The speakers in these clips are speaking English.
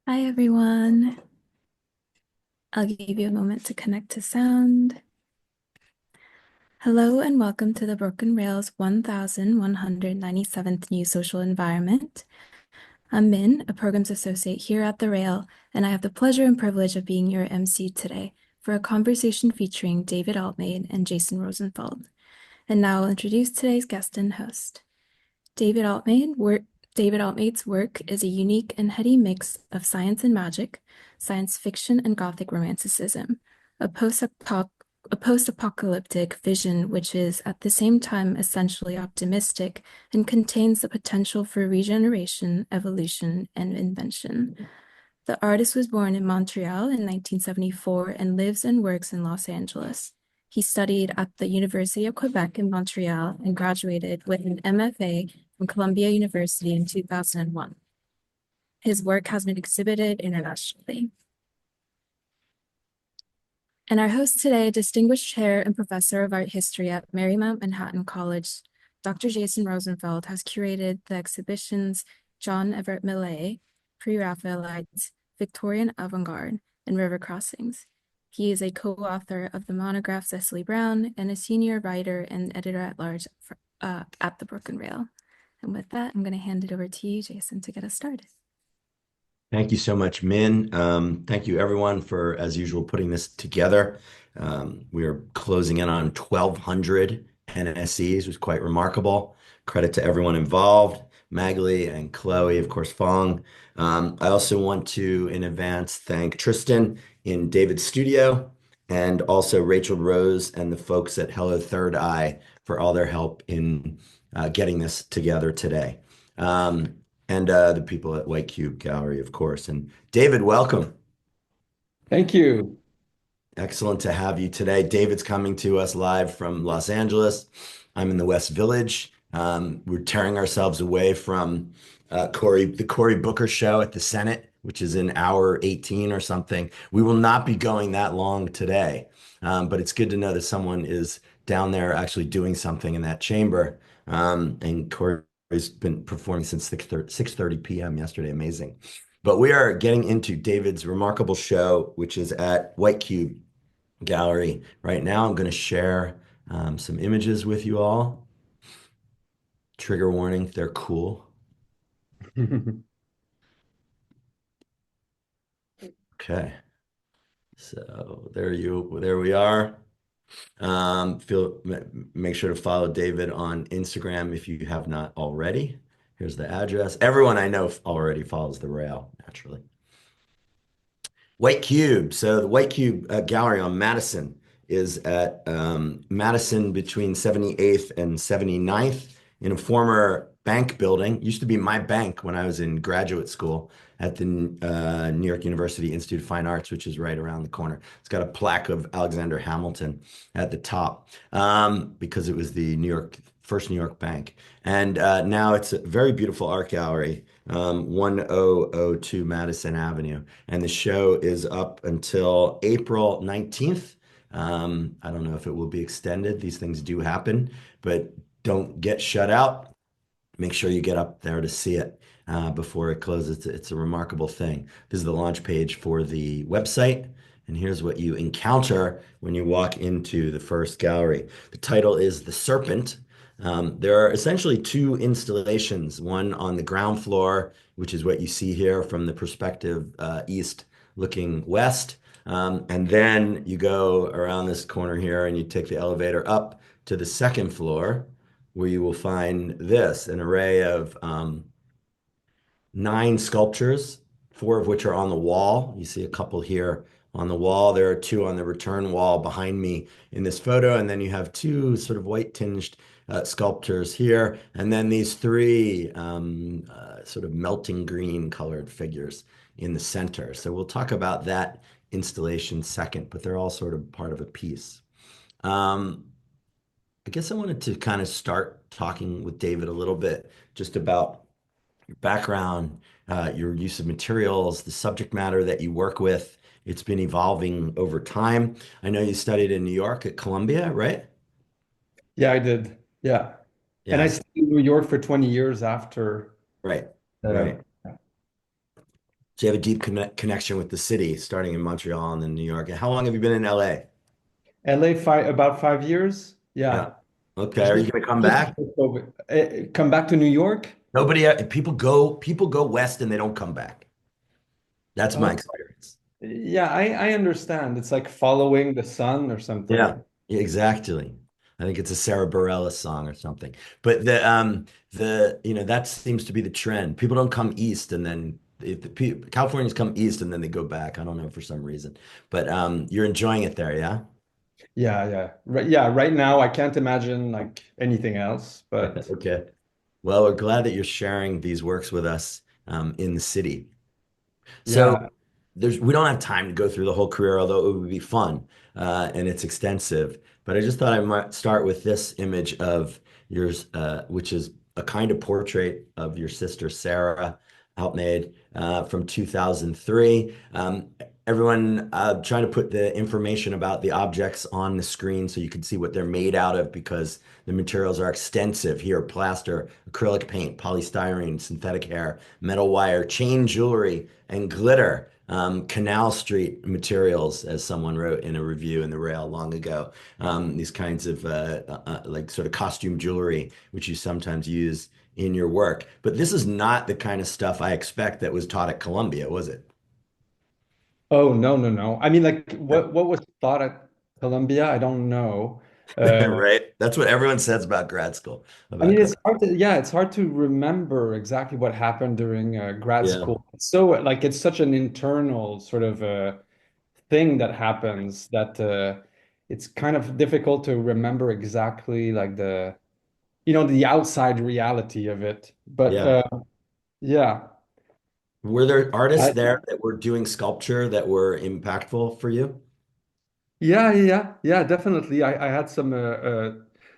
Hi, everyone. I'll give you a moment to connect to sound. Hello, and welcome to the Broken Rail's 1197th New Social Environment. I'm Min, a Programs Associate here at the Rail, and I have the pleasure and privilege of being your MC today for a conversation featuring David Altmejd and Jason Rosenfeld. And now I'll introduce today's guest and host. David Altmejd's work is a unique and heady mix of science and magic, science fiction and gothic romanticism, a post-apocalyptic vision which is at the same time essentially optimistic and contains the potential for regeneration, evolution, and invention. The artist was born in Montreal in 1974 and lives and works in Los Angeles. He studied at the University of Québec in Montreal and graduated with an MFA from Columbia University in 2001. His work has been exhibited internationally. And our host today, Distinguished Chair and Professor of Art History at Marymount Manhattan College, Dr. Jason Rosenfeld has curated the exhibitions John Everett Millais, Pre-Raphaelites, Victorian Avant-Garde, and River Crossings. He is a co-author of the monograph Cecily Brown and a senior writer and editor-at-large at the Broken Rail. And with that, I'm going to hand it over to you, Jason, to get us started. Thank you so much, Min. Thank you, everyone, for, as usual, putting this together. We are closing in on 1,200 NSEs, which is quite remarkable. Credit to everyone involved, Magali and Chloe, of course, Fong. I also want to, in advance, thank Tristan in David's studio, and also Rachel Rose and the folks at Hello Third Eye for all their help in getting this together today. And the people at White Cube Gallery, of course. And David, welcome. Thank you. Excellent to have you today. David's coming to us live from Los Angeles. I'm in the West Village. We're tearing ourselves away from the Cory Booker show at the Senate, which is in hour 18 or something. We will not be going that long today, but it's good to know that someone is down there actually doing something in that chamber. And Cory's been performing since 6:30 p.m. yesterday. Amazing. But we are getting into David's remarkable show, which is at White Cube Gallery right now. I'm going to share some images with you all. Trigger warning, they're cool. Okay. So there we are. Make sure to follow David on Instagram if you have not already. Here's the address. Everyone I know already follows the rail, naturally. White Cube. So the White Cube Gallery on Madison is at Madison between 78th and 79th in a former bank building. Used to be my bank when I was in graduate school at the New York University Institute of Fine Arts, which is right around the corner. It's got a plaque of Alexander Hamilton at the top because it was the first New York bank. And now it's a very beautiful art gallery, 1002 Madison Avenue. And the show is up until April 19th. I don't know if it will be extended. These things do happen, but don't get shut out. Make sure you get up there to see it before it closes. It's a remarkable thing. This is the launch page for the website. And here's what you encounter when you walk into the first gallery. The title is The Serpent. There are essentially two installations, one on the ground floor, which is what you see here from the perspective east looking west. And then you go around this corner here and you take the elevator up to the second floor, where you will find this, an array of 9 sculptures, 4 of which are on the wall. You see a couple here on the wall. There are 2 on the return wall behind me in this photo. And then you have 2 sort of white tinged sculptures here. And then these 3 sort of melting green colored figures in the center. So we'll talk about that installation second, but they're all sort of part of a piece. I guess I wanted to kind of start talking with David a little bit just about your background, your use of materials, the subject matter that you work with. It's been evolving over time. I know you studied in New York at Columbia, right? Yeah, I did. Yeah. And I Yes. stayed in New York for 20 years after. Right. Uh, Right. So you have a deep connection with the city, starting in Montreal and then New York. And how long have you been in LA? LA about 5 years. Yeah. Yeah. Okay. Are Just you going to come just back? before COVID. Come back to New York? Nobody, people go west and they don't come back. That's my Oh, experience. yeah, I understand. It's like following the sun or Yeah, something. exactly. I think it's a Sarah Bareilles song or something. But that seems to be the trend. People don't come east and then if Californians come east and then they go back. I don't know for some reason. But you're enjoying it there, yeah? Yeah, yeah. Right, yeah, right now I can't imagine like anything else, but Okay. Well, we're glad that you're sharing these works with us in the city. So yeah. we don't have time to go through the whole career, although it would be fun and it's extensive. But I just thought I might start with this image of yours, which is a kind of portrait of your sister Sarah Altmejd from 2003. Everyone trying to put the information about the objects on the screen so you can see what they're made out of because the materials are extensive here: plaster, acrylic paint, polystyrene, synthetic hair, metal wire, chain jewelry, and glitter. Canal Street materials, as someone wrote in a review in the Rail long ago. These kinds of like sort of costume jewelry, which you sometimes use in your work. But this is not the kind of stuff I expect that was taught at Columbia, was it? Oh, no, no, no. I mean, like what was taught at Columbia? I don't know. Uh, Right? That's what everyone says about grad school. I About mean, grad. it's hard to remember exactly what happened during grad Yeah, school. So like it's such an internal sort of thing that happens that it's kind of difficult to remember exactly like the outside reality of it. But yeah. yeah. Were there artists I, there that were doing sculpture that were impactful for you? yeah, yeah, yeah, yeah, definitely. I had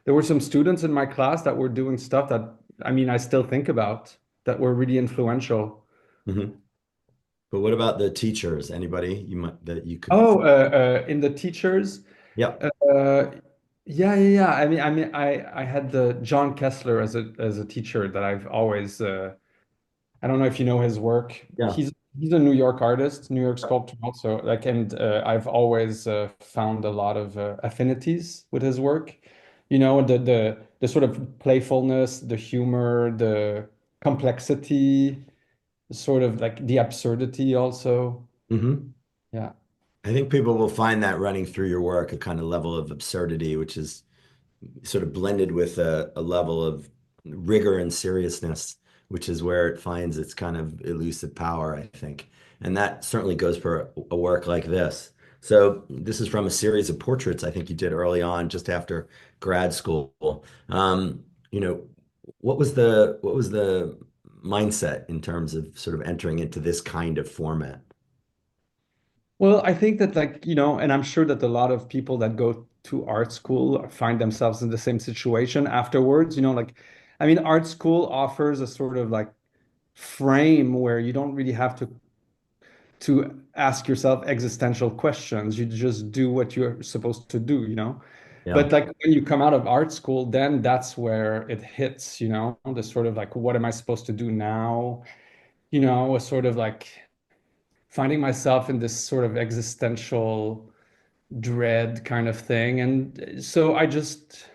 there were some students in my class that were doing stuff that, I mean, I still think about that were really influential. Mhm. But what about the teachers? Anybody you might that you could? Oh, in the teachers, Yeah. uh, yeah, yeah, yeah. I had the John Kessler as a teacher that I've always I don't know if you know his work. Yeah. He's a New York artist, New York sculptor also. Like, and I've always found a lot of affinities with his work. You know, the sort of playfulness, the humor, the complexity, sort of like the absurdity also. Hmm. Yeah. I think people will find that running through your work, a kind of level of absurdity, which is sort of blended with a level of rigor and seriousness, which is where it finds its kind of elusive power, I think. And that certainly goes for a work like this. So this is from a series of portraits I think you did early on, just after grad school. Um, you know, what was the mindset in terms of sort of entering into this kind of format? Well, I think that like, and I'm sure that a lot of people that go to art school find themselves in the same situation afterwards, like, I mean, art school offers a sort of like frame where you don't really have to ask yourself existential questions. You just do what you're supposed to do. Yeah. But like when you come out of art school, then that's where it hits, the sort of like, what am I supposed to do now? A sort of like finding myself in this sort of existential dread kind of thing. And so I just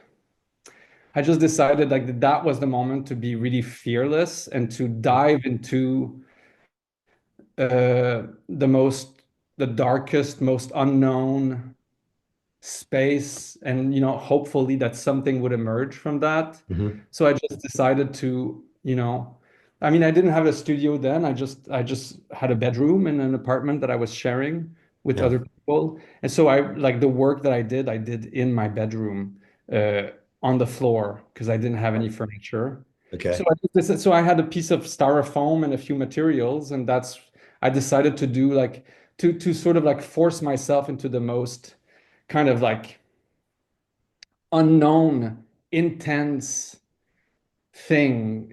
decided like that was the moment to be really fearless and to dive into the darkest, most unknown space, and hopefully that something would emerge from that. Hmm. So I just decided to, I mean, I didn't have a studio then. I just had a bedroom in an apartment that I was sharing with Yeah. other people. And so I like the work that I did in my bedroom uh, on the floor because I didn't have any furniture. So Okay. I had a piece of styrofoam and a few materials, and I decided to do like to sort of like force myself into the most kind of like unknown, intense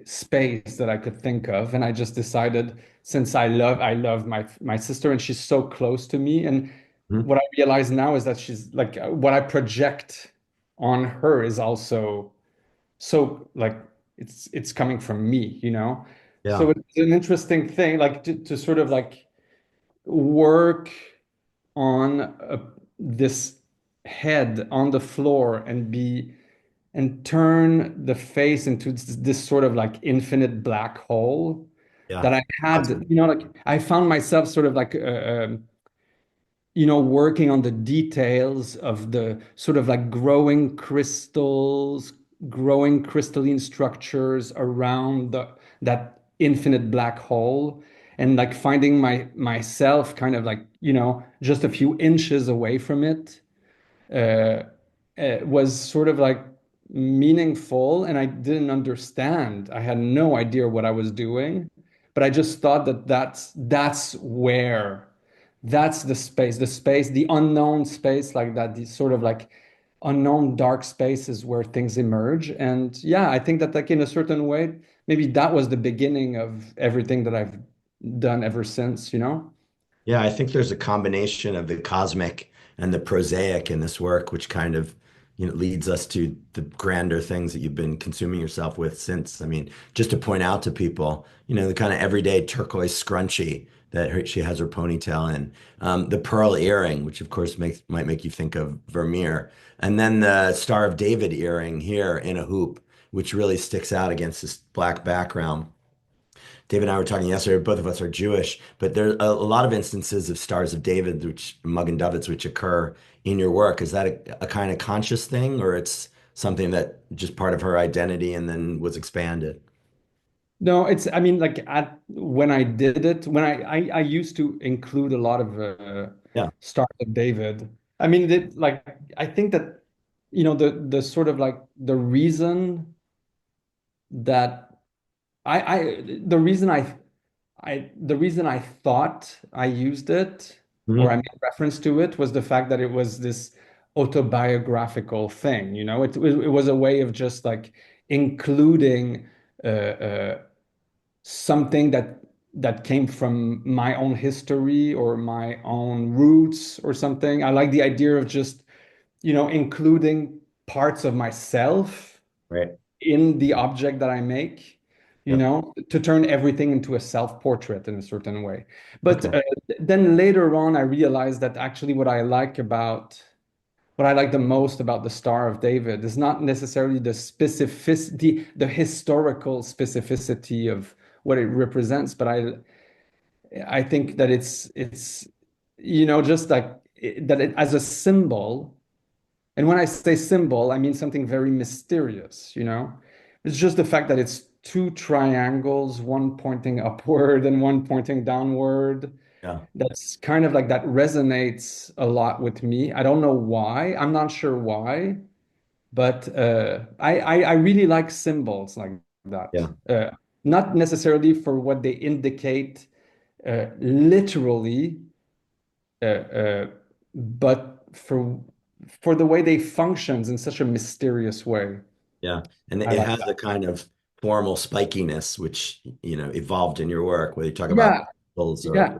space that I could think of. And I just decided, since I love my sister and she's so close to me. And Mhm. what I realize now is that she's like what I project on her is also so like it's coming from me. Yeah. So it's an interesting thing, like to sort of like work on this head on the floor and be and turn the face into this sort of like infinite black hole Yeah. that I That's had, you know, like I found myself sort of like you know, working on the details of the sort of like growing crystals, growing crystalline structures around that infinite black hole, and like finding myself kind of like, you know, just a few inches away from it uh, was sort of like meaningful, and I didn't understand. I had no idea what I was doing, but I just thought that that's where that's the space, the unknown space, like that, the sort of like unknown dark spaces where things emerge. And yeah, I think that like in a certain way, maybe that was the beginning of everything that I've done ever since, you know? Yeah, I think there's a combination of the cosmic and the prosaic in this work, which kind of, leads us to the grander things that you've been consuming yourself with since. I mean, just to point out to people, the kind of everyday turquoise scrunchie that she has her ponytail in, the pearl earring, which of course might make you think of Vermeer, and then the Star of David earring here in a hoop, which really sticks out against this black background. David and I were talking yesterday, both of us are Jewish, but there are a lot of instances of stars of David, which Mug and Dovet's, which occur in your work. Is that a kind of conscious thing, or it's something that just part of her identity and then was expanded? No, it's, I mean, like when I did it, when I used to include a lot of Yeah. Stars of David. I mean, like, I think that, you know, the sort of like that the reason the reason I thought I used it or I Mhm. made reference to it was the fact that it was this autobiographical thing, you know, it was a way of just like including something that came from my own history or my own roots or something. I like the idea of just, you know, including parts of myself Right. in the object that I make, you Yep. know, to turn everything into a self-portrait in a certain way. But Okay. then later on, I realized that actually what I like the most about the Star of David is not necessarily the specificity, the historical specificity of what it represents, but I think that it's you know just like that it, as a symbol. And when I say symbol, I mean something very mysterious, you know? It's just the fact that it's two triangles, one pointing upward and one pointing downward. Yeah. That's kind of like that resonates a lot with me. I don't know why. I'm not sure why, but I really like symbols like that. Yeah. Not necessarily for what they indicate literally, but for the way they functions in such a mysterious way. Yeah. And I it like has that. a kind of formal spikiness, which, evolved in your work, whether you talk about Yeah, symbols or. yeah.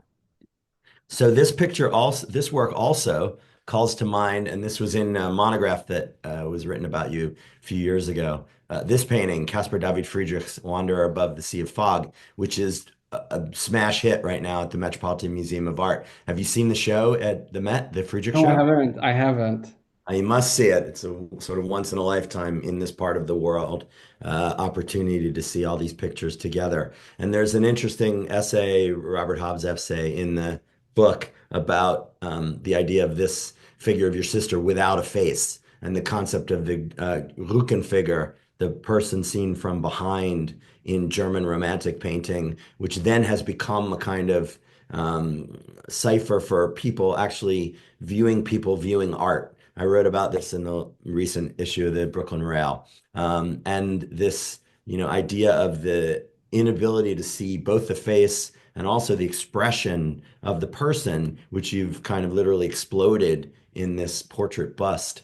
So this work also calls to mind, and this was in a monograph that was written about you a few years ago. This painting, Caspar David Friedrich's Wanderer Above the Sea of Fog, which is a smash hit right now at the Metropolitan Museum of Art. Have you seen the show at the Met, the Friedrich No, I show? haven't. I haven't. You must see it. It's a sort of once in a lifetime in this part of the world opportunity to see all these pictures together. And there's an interesting essay, Robert Hobbs essay, in the book about the idea of this figure of your sister without a face and the concept of the Rückenfigur, the person seen from behind in German Romantic painting, which then has become a kind of cipher for people actually viewing people viewing art. I wrote about this in the recent issue of the Brooklyn Rail. And this, idea of the inability to see both the face and also the expression of the person, which you've kind of literally exploded in this portrait bust,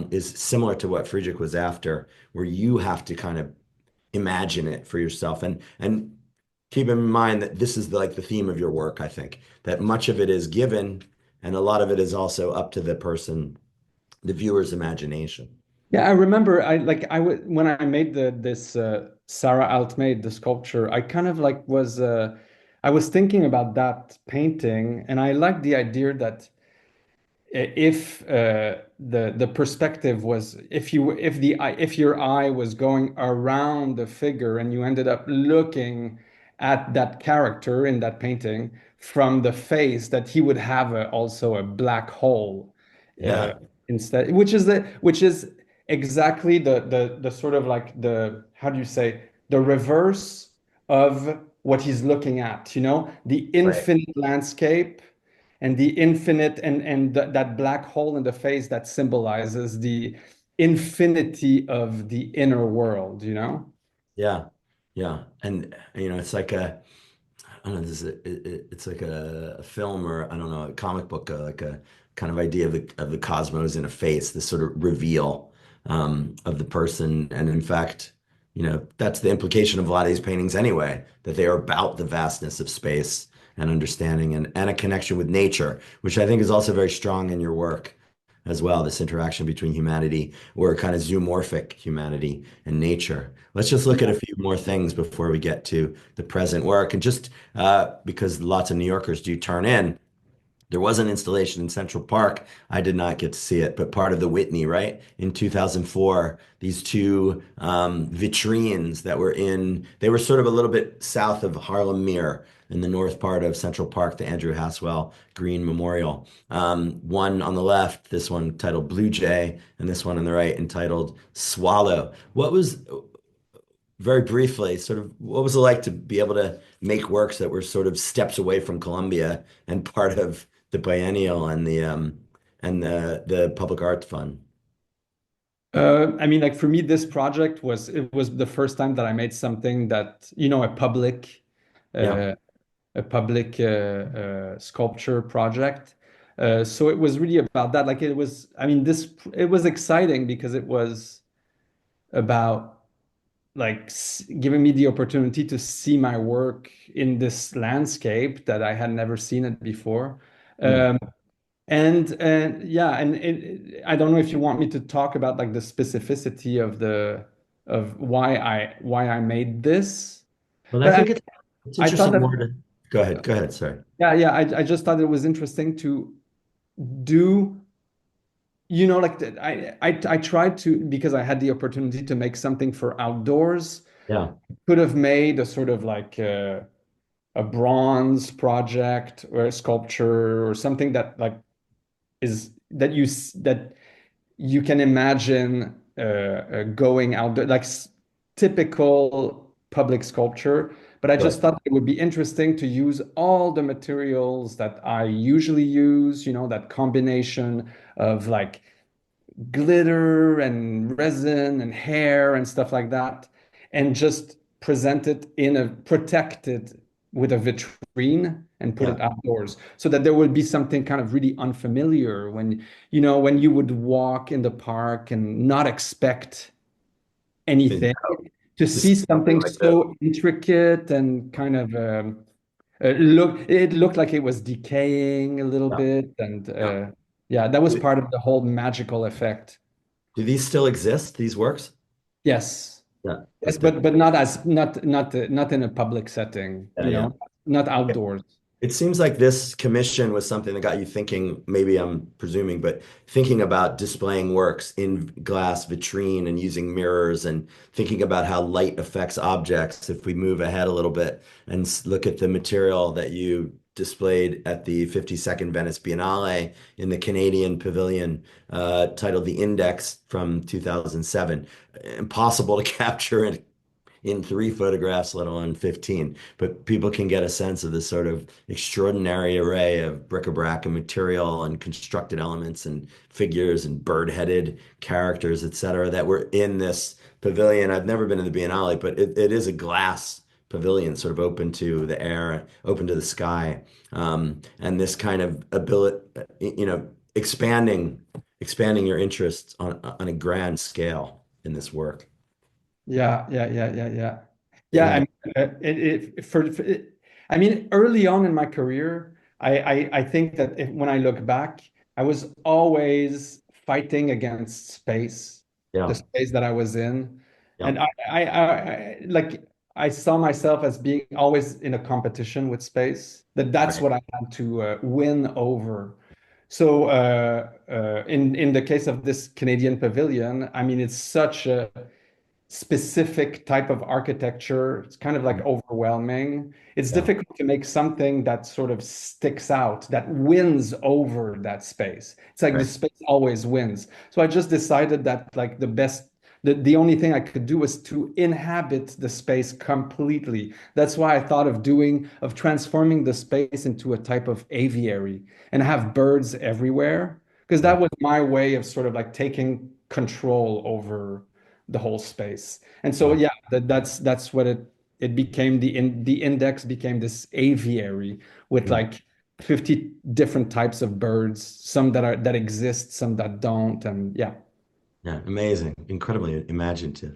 is similar to what Friedrich was after, where you have to kind of imagine it for yourself. And keep in mind that this is like the theme of your work, I think, that much of it is given and a lot of it is also up to the person, the viewer's imagination. Yeah, I remember I like I would when I made this Sarah Altmejd, the sculpture, I kind of like I was thinking about that painting, and I like the idea that if the perspective was if your eye was going around the figure and you ended up looking at that character in that painting from the face, that he would have also a black hole uh, Yeah, instead, which is exactly the sort of like the, how do you say, the reverse of what he's looking at, the right. infinite landscape and the infinite, and that black hole in the face that symbolizes the infinity of the inner world. Yeah, yeah, and it's like I don't know, it's like a film, or I don't know, a comic book, like a kind of idea of the cosmos in a face, this sort of reveal of the person. And in fact, that's the implication of a lot of these paintings anyway, that they are about the vastness of space and understanding and a connection with nature, which I think is also very strong in your work as well, this interaction between humanity, or kind of zoomorphic humanity and nature. Let's just look at a few more things before we get to the present work. And just because lots of New Yorkers do turn in, there was an installation in Central Park. I did not get to see it, but part of the Whitney, right? In 2004, these two vitrines that they were sort of a little bit south of Harlem Mere in the north part of Central Park, the Andrew Haswell Green Memorial. One on the left, this one titled Blue Jay, and this one on the right entitled Swallow. Very briefly, sort of, what was it like to be able to make works that were sort of steps away from Columbia and part of the biennial and the public art fund? I mean, like for me, this project was the first time that I made something that, Yeah, uh, a public sculpture project. So it was really about that. Like I mean, it was exciting because it was about like giving me the opportunity to see my work in this landscape that I had never seen it before. mm. Um, and yeah, and I don't know if you want me to talk about like the specificity of why I made this, But I but think it's I thought interesting that, more to go ahead. Go ahead. Sorry. yeah, I just thought it was interesting to do, like I tried to, because I had the opportunity to make something for outdoors. Yeah. Could have made a sort of like a bronze project or a sculpture or something that like is that you can imagine going out there, like typical public sculpture. But I just Sure. thought it would be interesting to use all the materials that I usually use, that combination of like glitter and resin and hair and stuff like that, and just present it in a protected with a vitrine and put Yeah. it outdoors, so that there would be something kind of really unfamiliar when you would walk in the park and not expect And anything, to this see is something something like the so intricate and kind of it looked like it was decaying a little yeah, bit, and yeah. yeah, that was Do, part of the whole magical effect. do these still exist, these works? Yes. Yeah. Yes, But but not in a public setting, yeah, yeah. not outdoors. It seems like this commission was something that got you thinking, maybe I'm presuming, but thinking about displaying works in glass vitrine and using mirrors and thinking about how light affects objects. If we move ahead a little bit and look at the material that you displayed at the 52nd Venice Biennale in the Canadian Pavilion, titled The Index from 2007. Impossible to capture in 3 photographs, let alone 15. But people can get a sense of this sort of extraordinary array of bric-a-brac and material and constructed elements and figures and bird-headed characters, et cetera, that were in this pavilion. I've never been in the Biennale, but it is a glass pavilion, sort of open to the air, open to the sky. And this kind of ability, expanding your interests on a grand scale in this work. Yeah. Yeah, I Yeah, mean, I mean, early on in my career, I think that when I look back, I was always fighting against space, the yeah, space that I was in. And Yep. like I saw myself as being always in a competition with space. That's Right. what I had to win over. So in the case of this Canadian pavilion, I mean, it's such a specific type of architecture. It's kind of like overwhelming. It's Yeah. difficult to make something that sort of sticks out, that wins over that space. It's like the Right. space always wins. So I just decided that like the only thing I could do was to inhabit the space completely. That's why I thought of transforming the space into a type of aviary and have birds everywhere. Because Yeah. that was my way of sort of like taking control over the whole space. And so Yeah. yeah, that's what it became. The index became this aviary with Yeah. like 50 different types of birds, some that exist, some that don't, and yeah. Yeah, amazing, incredibly imaginative.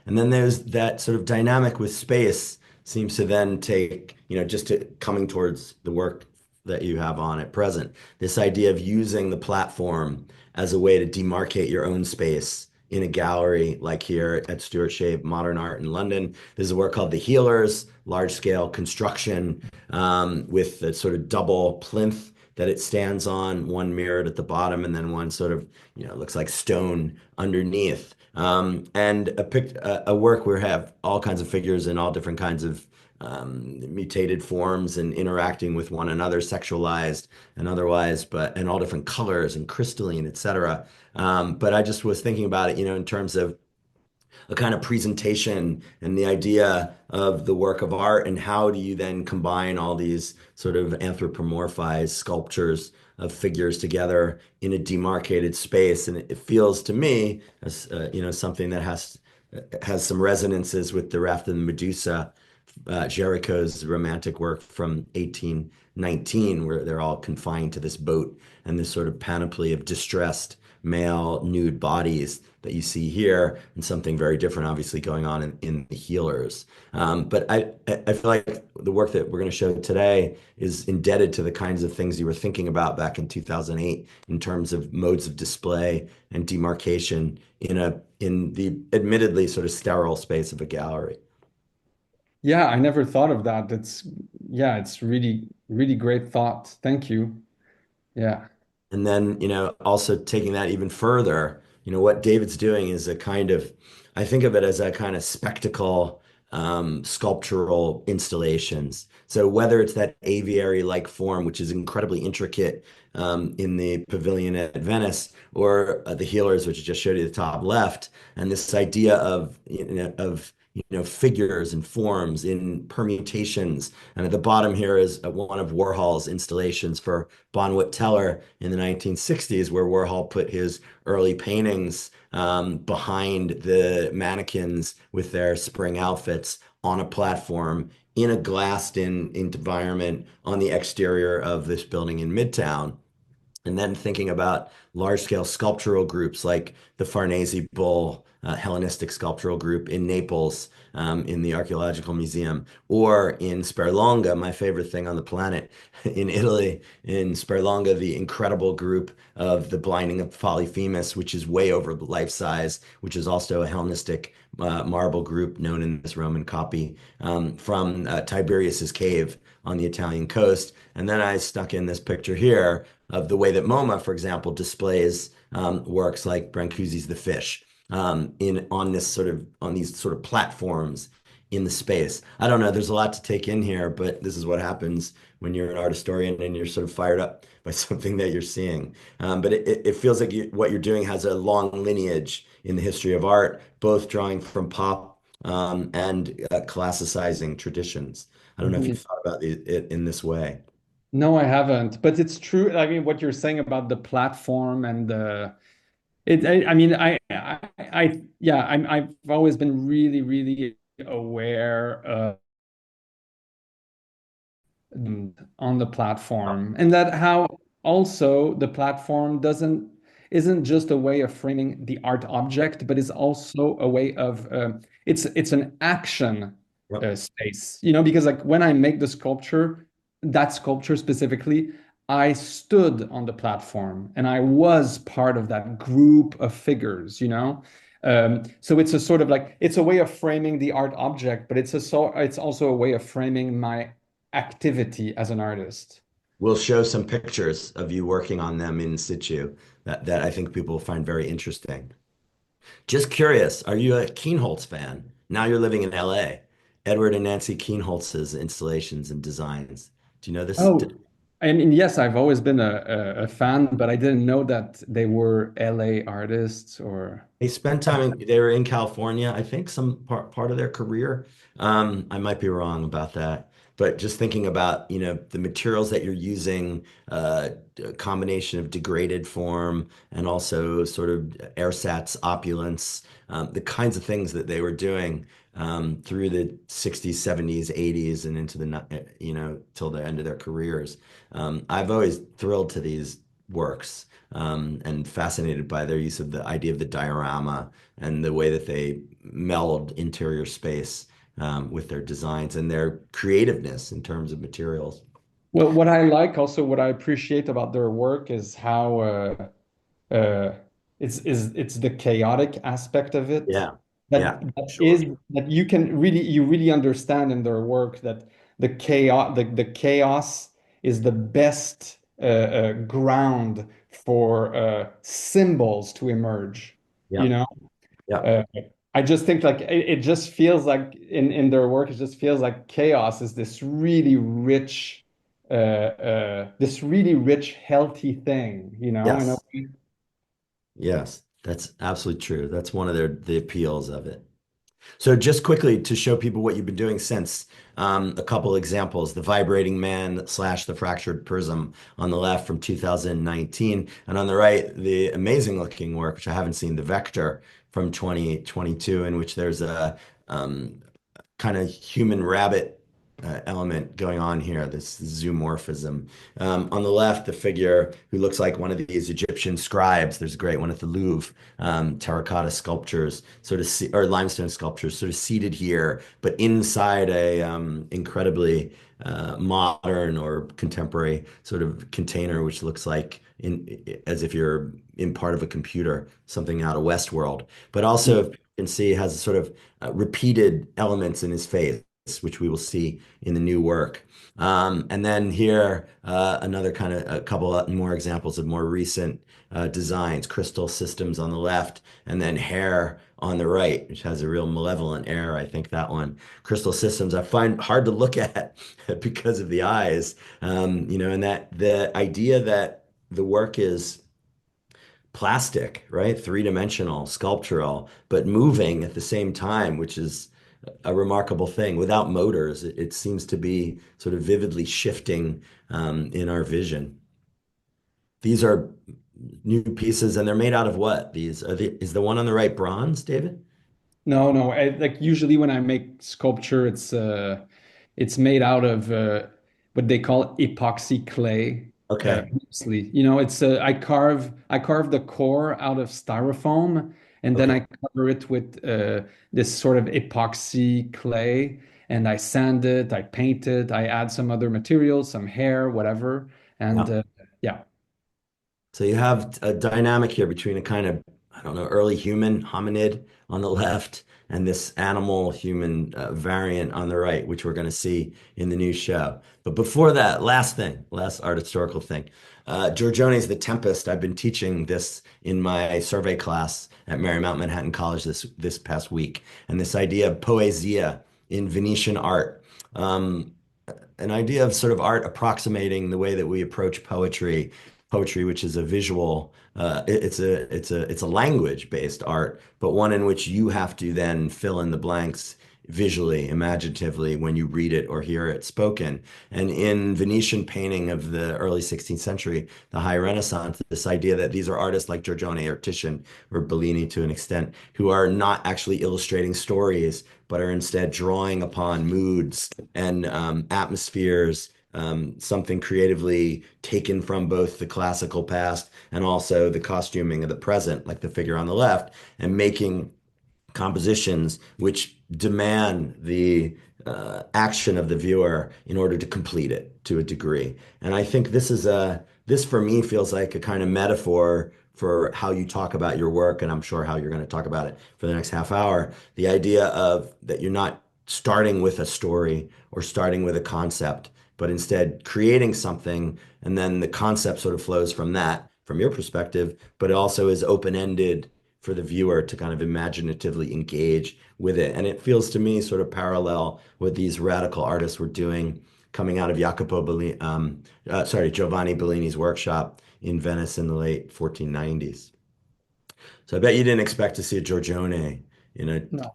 And then there's that sort of dynamic with space seems to then take, just to coming towards the work that you have on at present, this idea of using the platform as a way to demarcate your own space in a gallery like here at Stuart Shea Modern Art in London. There's a work called The Healers, large scale construction with the sort of double plinth that it stands on, one mirrored at the bottom and then one sort of, looks like stone underneath. And a work where we have all kinds of figures in all different kinds of mutated forms and interacting with one another, sexualized and otherwise, and all different colors and crystalline, etc. But I just was thinking about it, in terms of a kind of presentation and the idea of the work of art, and how do you then combine all these sort of anthropomorphized sculptures of figures together in a demarcated space. And it feels to me as something that has some resonances with the Raft and the Medusa, Jericho's romantic work from 1819, where they're all confined to this boat and this sort of panoply of distressed male nude bodies that you see here, and something very different, obviously, going on in the healers. But I feel like the work that we're going to show today is indebted to the kinds of things you were thinking about back in 2008 in terms of modes of display and demarcation in the admittedly sort of sterile space of a gallery. Yeah, I never thought of that. It's really, really great thought. Thank you. Yeah. And then, also taking that even further, what David's doing is I think of it as a kind of spectacle, sculptural installations. So whether it's that aviary-like form, which is incredibly intricate, in the pavilion at Venice, or the healers, which I just showed you at the top left, and this idea of figures and forms in permutations. And at the bottom here is one of Warhol's installations for Bonwit Teller in the 1960s, where Warhol put his early paintings behind the mannequins with their spring outfits on a platform in a glassed-in environment on the exterior of this building in Midtown. And then thinking about large-scale sculptural groups like the Farnese Bull, Hellenistic sculptural group in Naples, in the Archaeological Museum, or in Sperlonga, my favorite thing on the planet, in Italy, in Sperlonga, the incredible group of the Blinding of Polyphemus, which is way over life size, which is also a Hellenistic marble group known in this Roman copy, from Tiberius's cave on the Italian coast. And then I stuck in this picture here of the way that MoMA, for example, displays works like Brancusi's The Fish, on these sort of platforms in the space. I don't know, there's a lot to take in here, but this is what happens when you're an art historian and you're sort of fired up by something that you're seeing. But it feels like what you're doing has a long lineage in the history of art, both drawing from pop and classicizing traditions. I don't know if Mhm. you've thought about it in this way. No, I haven't. But it's true. I mean, what you're saying about the platform and the it. I mean, yeah. I've always been really, really aware of on the platform, and that how also the platform doesn't isn't just a way of framing the art object, but is also a way of it's an action Yep. space, because like when I make the sculpture, that sculpture specifically, I stood on the platform and I was part of that group of figures, So it's a sort of like it's a way of framing the art object, but it's also a way of framing my activity as an artist. We'll show some pictures of you working on them in situ that I think people will find very interesting. Just curious, are you a Kienholz fan? Now you're living in LA. Edward and Nancy Kienholz's installations and designs. Do you know this? Oh, and yes, I've always been a fan, but I didn't know that they were LA artists or. They spent they were in California, I think, some part of their career. I might be wrong about that, but just thinking about, the materials that you're using, a combination of degraded form and also sort of ersatz opulence, the kinds of things that they were doing through the 60s, 70s, 80s, and into till the end of their careers. I've always thrilled to these works and fascinated by their use of the idea of the diorama and the way that they meld interior space with their designs and their creativeness in terms of materials. Well, what I like also, what I appreciate about their work is how uh, it's the chaotic aspect of it Yeah, yeah, that sure. is that you really understand in their work that the chaos is the best ground for symbols to emerge, Yeah, you know. yeah. Uh, I just think like it just feels like in their work, it just feels like chaos is this really rich, healthy thing, in a Yes, way. yes, that's absolutely true. That's one of the appeals of it. So just quickly to show people what you've been doing since, a couple examples, the vibrating man slash the fractured prism on the left from 2019, and on the right, the amazing looking work, which I haven't seen, the vector from 2022, in which there's a kind of human rabbit element going on here, this zoomorphism. On the left, the figure who looks like one of these Egyptian scribes. There's a great one at the Louvre, terracotta sculptures, or limestone sculptures, sort of seated here, but inside a incredibly modern or contemporary sort of container, which looks like as if you're in part of a computer, something out of Westworld. But also, if you can see, has sort of repeated elements in his face, which we will see in the new work. And then here, another kind of a couple more examples of more recent designs, crystal systems on the left, and then hair on the right, which has a real malevolent air. I think that one, crystal systems, I find hard to look at because of the eyes, and that the idea that the work is plastic, right? Three-dimensional, sculptural, but moving at the same time, which is a remarkable thing. Without motors, it seems to be sort of vividly shifting in our vision. These are new pieces, and they're made out of what? Is the one on the right bronze, David? No, no. Like usually when I make sculpture, it's made out of what they call epoxy clay. Okay. Mostly, I carve the core out of styrofoam, and then Okay. I cover it with this sort of epoxy clay, and I sand it, I paint it, I add some other materials, some hair, whatever, and Yeah. yeah. So you have a dynamic here between a kind of, I don't know, early human hominid on the left and this animal human variant on the right, which we're going to see in the new show. But before that, last art historical thing. Giorgione's The Tempest. I've been teaching this in my survey class at Marymount Manhattan College this past week. And this idea of poesia in Venetian art. Um, an idea of sort of art approximating the way that we approach poetry, which is a visual, it's a language-based art, but one in which you have to then fill in the blanks visually, imaginatively when you read it or hear it spoken. And in Venetian painting of the early 16th century, the High Renaissance, this idea that these are artists like Giorgione or Titian or Bellini to an extent, who are not actually illustrating stories, but are instead drawing upon moods and atmospheres, something creatively taken from both the classical past and also the costuming of the present, like the figure on the left, and making compositions which demand the action of the viewer in order to complete it to a degree. And I think this is this for me feels like a kind of metaphor for how you talk about your work, and I'm sure how you're going to talk about it for the next half hour. The idea of that you're not starting with a story or starting with a concept, but instead creating something, and then the concept sort of flows from that, from your perspective, but it also is open-ended for the viewer to kind of imaginatively engage with it. And it feels to me sort of parallel what these radical artists were doing coming out of Giovanni Bellini's workshop in Venice in the late 1490s. So I bet you didn't expect to see a Giorgione, you know. No.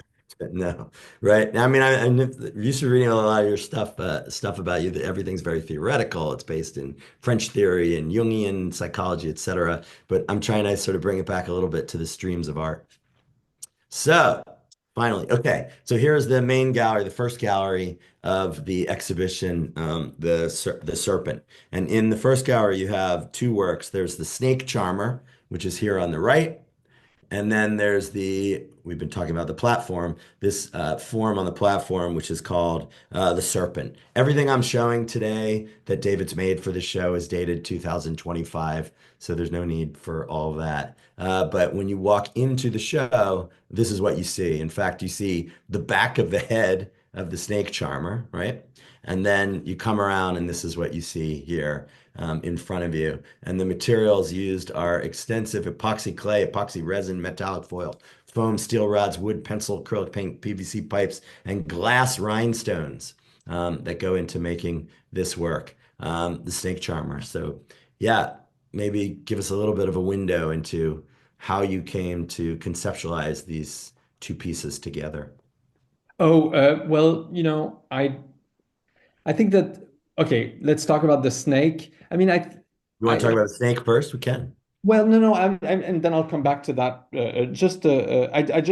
No, right? I mean, I'm used to reading a lot of your stuff about you. That everything's very theoretical. It's based in French theory and Jungian psychology, etc. But I'm trying to sort of bring it back a little bit to the streams of art. So finally, okay. So here's the main gallery, the first gallery of the exhibition, the Serpent. And in the first gallery, you have two works. There's the Snake Charmer, which is here on the right. And then there's we've been talking about the platform, this form on the platform, which is called the Serpent. Everything I'm showing today that David's made for the show is dated 2025, so there's no need for all of that. But when you walk into the show, this is what you see. In fact, you see the back of the head of the snake charmer, right? And then you come around and this is what you see here in front of you. And the materials used are extensive epoxy clay, epoxy resin, metallic foil, foam, steel rods, wood, pencil, acrylic paint, PVC pipes, and glass rhinestones that go into making this work, the snake charmer. So yeah, maybe give us a little bit of a window into how you came to conceptualize these two pieces together. Oh, well, I think that okay, let's talk about the snake. I mean, You want to talk about the snake first? We can. well, no, no, and then I'll come back to that. I just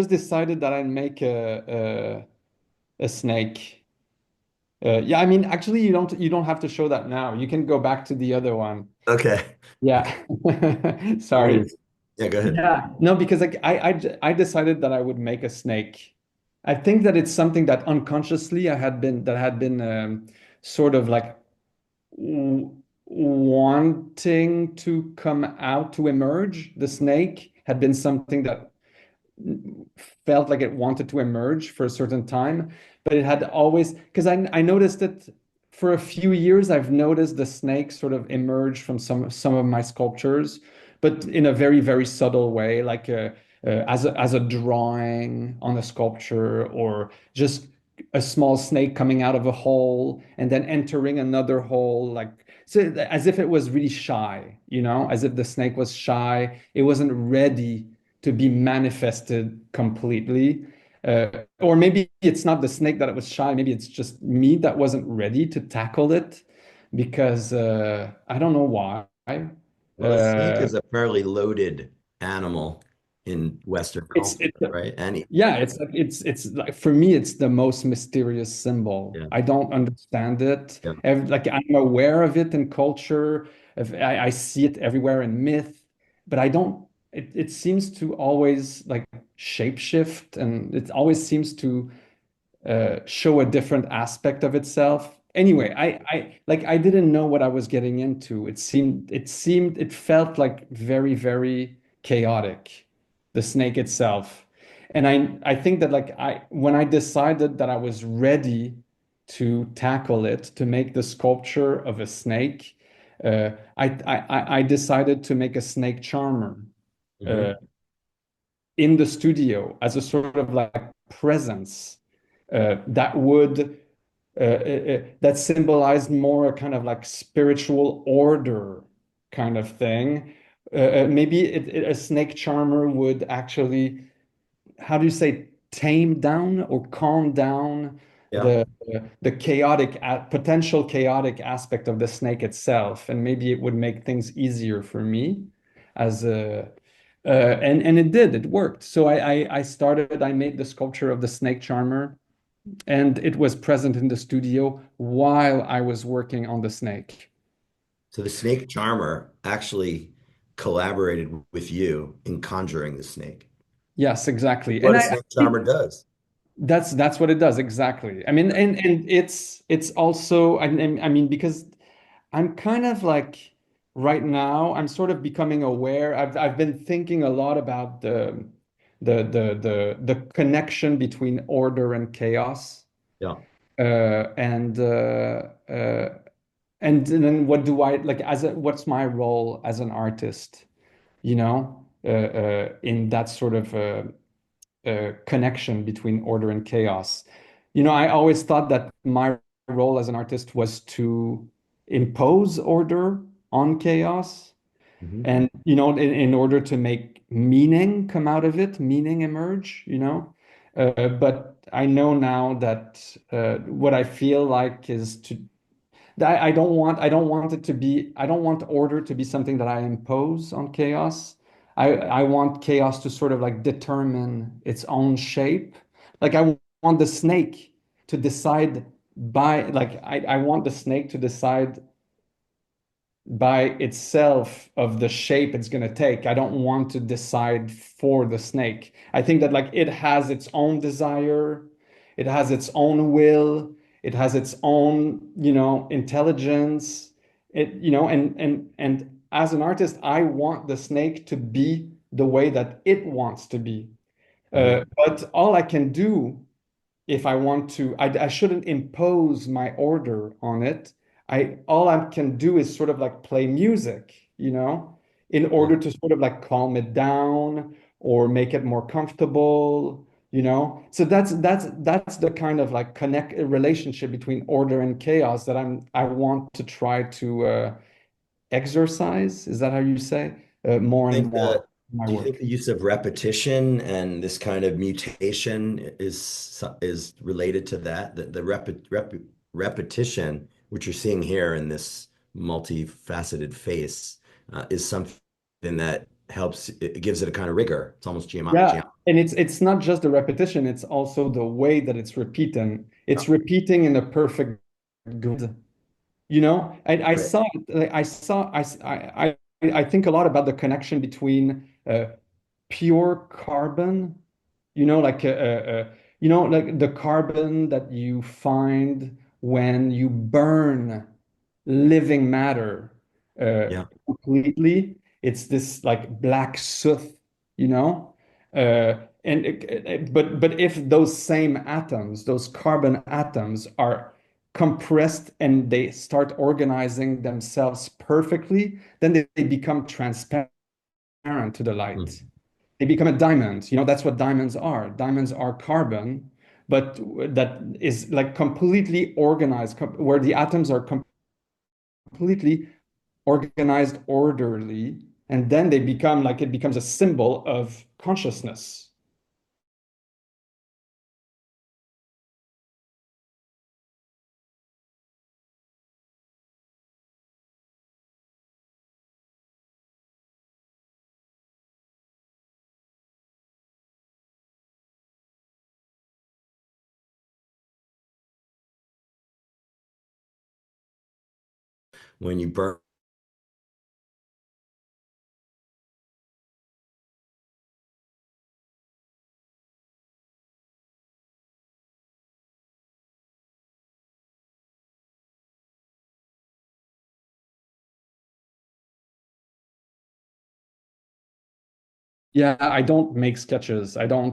decided that I'd make a snake. Yeah, I mean, actually, you don't have to show that now. You can go back to the other one. Okay. Yeah, sorry. Please. Yeah, go ahead. Yeah, no, because like I decided that I would make a snake. I think that it's something that unconsciously I had been sort of like w wanting to come out to emerge. The snake had been something that felt like it wanted to emerge for a certain time, but it had always because I noticed it for a few years. I've noticed the snake sort of emerge from some of my sculptures, but in a very, very subtle way, like as a drawing on a sculpture, or just a small snake coming out of a hole and then entering another hole, like so as if it was really shy, as if the snake was shy. It wasn't ready to be manifested completely. Or maybe it's not the snake that it was shy. Maybe it's just me that wasn't ready to tackle it because I don't know why. Well, the snake Uh, is a fairly loaded animal in Western it's culture, it, right? And yeah, it's like for me, it's the most mysterious symbol. yeah, I don't understand it. yeah. Like I'm aware of it in culture. I see it everywhere in myth, but I don't. It seems to always like shapeshift, and it always seems to show a different aspect of itself. Anyway, I didn't know what I was getting into. It felt like very, very chaotic, the snake itself. And I think that like when I decided that I was ready to tackle it, to make the sculpture of a snake, I decided to make a snake charmer uh, Hmm. in the studio as a sort of like presence that would that symbolized more a kind of like spiritual order kind of thing. Maybe a snake charmer would actually, how do you say, tame down or calm down Yeah. the potential chaotic aspect of the snake itself, and maybe it would make things easier for me as a and it did, it worked. So I made the sculpture of the snake charmer, and it was present in the studio while I was working on the snake. So the snake charmer actually collaborated with you in conjuring the snake. Yes, exactly. What And a I snake think charmer does. that's what it does exactly. I mean, and it's also I mean because I'm kind of like right now I'm sort of becoming aware. I've been thinking a lot about the connection between order and chaos. Yeah. Uh, and uh, uh, and then what do I like what's my role as an artist, in that sort of connection between order and chaos. I always thought that my role as an artist was to impose order on chaos. Hmm. And, in order to make meaning come out of it, meaning emerge. But I know now that what I feel like is I don't want order to be something that I impose on chaos. I want chaos to sort of like determine its own shape. Like I want the snake to decide I want the snake to decide by itself of the shape it's going to take. I don't want to decide for the snake. I think that like it has its own desire, it has its own will, it has its own, intelligence. And as an artist, I want the snake to be the way that it wants to be. Hmm. But all I can do if I want to, I shouldn't impose my order on it. All I can do is sort of like play music, in Yeah. order to sort of like calm it down or make it more comfortable. So that's the kind of like connect relationship between order and chaos that I want to try to exercise. Is that how you say? More and Think more that, in my do you think work. the use of repetition and this kind of mutation is related to that? The repetition, which you're seeing here in this multifaceted face, is something that helps. It gives it a kind of rigor. It's almost Yeah, and it's not just the repetition, it's also the way that it's repeating. It's repeating in a perfect good. I Right. saw like, I think a lot about the connection between pure carbon, like the carbon that you find when you burn living matter uh, Yeah. completely. It's this like black soot, you know? Uh, but if those same atoms, those carbon atoms are compressed and they start organizing themselves perfectly, then they become transparent to the light. Mhm. They become a diamond. That's what diamonds are. Diamonds are carbon, but that is like completely organized, where the atoms are completely organized orderly, and then it becomes a symbol of consciousness. When you burn. Yeah, I don't make sketches. Yeah.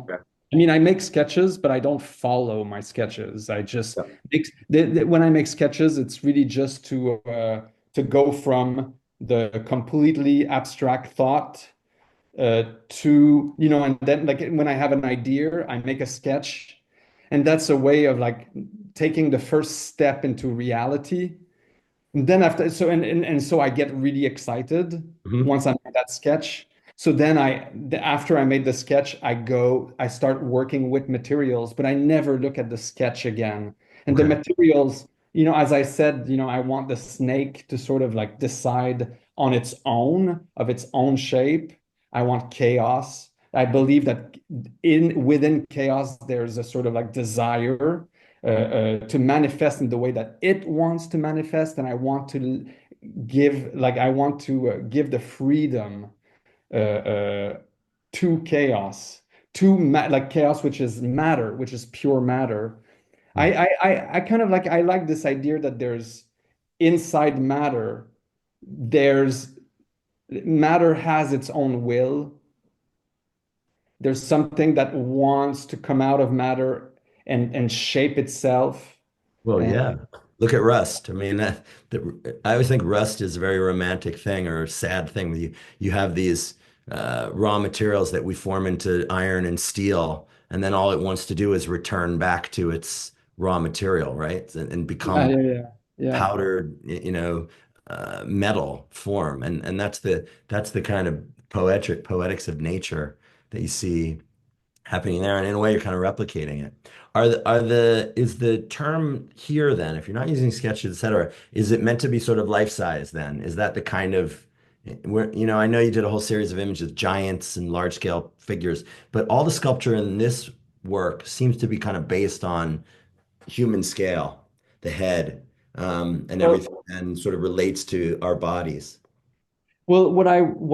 I mean, I make sketches, but I don't follow my sketches. I just Yeah. when I make sketches, it's really just to go from the completely abstract thought and then like when I have an idea, I make a sketch, and that's a way of like taking the first step into reality. And then after, and so I get really excited Mhm. once I make that sketch. So then after I made the sketch, I start working with materials, but I never look at the sketch again. And the Okay. materials, as I said, I want the snake to sort of like decide on its own, of its own shape. I want chaos. I believe that within chaos, there's a sort of like desire to manifest in the way that it wants to manifest, and I want to give the freedom to chaos, like chaos, which is matter, which is pure matter. I kind of like I like this idea that there's inside matter, there's matter has its own will. There's something that wants to come out of matter and shape itself. Well, And yeah. Look at rust. I mean, I always think rust is a very romantic thing or a sad thing. You have these raw materials that we form into iron and steel, and then all it wants to do is return back to its raw material, right? And yeah, become yeah, yeah, yeah. powdered, metal form. And that's the kind of poetics of nature that you see happening there, and in a way you're kind of replicating it. Is the term here then, if you're not using sketches, etc., is it meant to be sort of life size then? Is that the kind of where, I know you did a whole series of images, giants and large scale figures, but all the sculpture in this work seems to be kind of based on human scale, the head, and everything, Well, and sort of relates to our bodies. well, what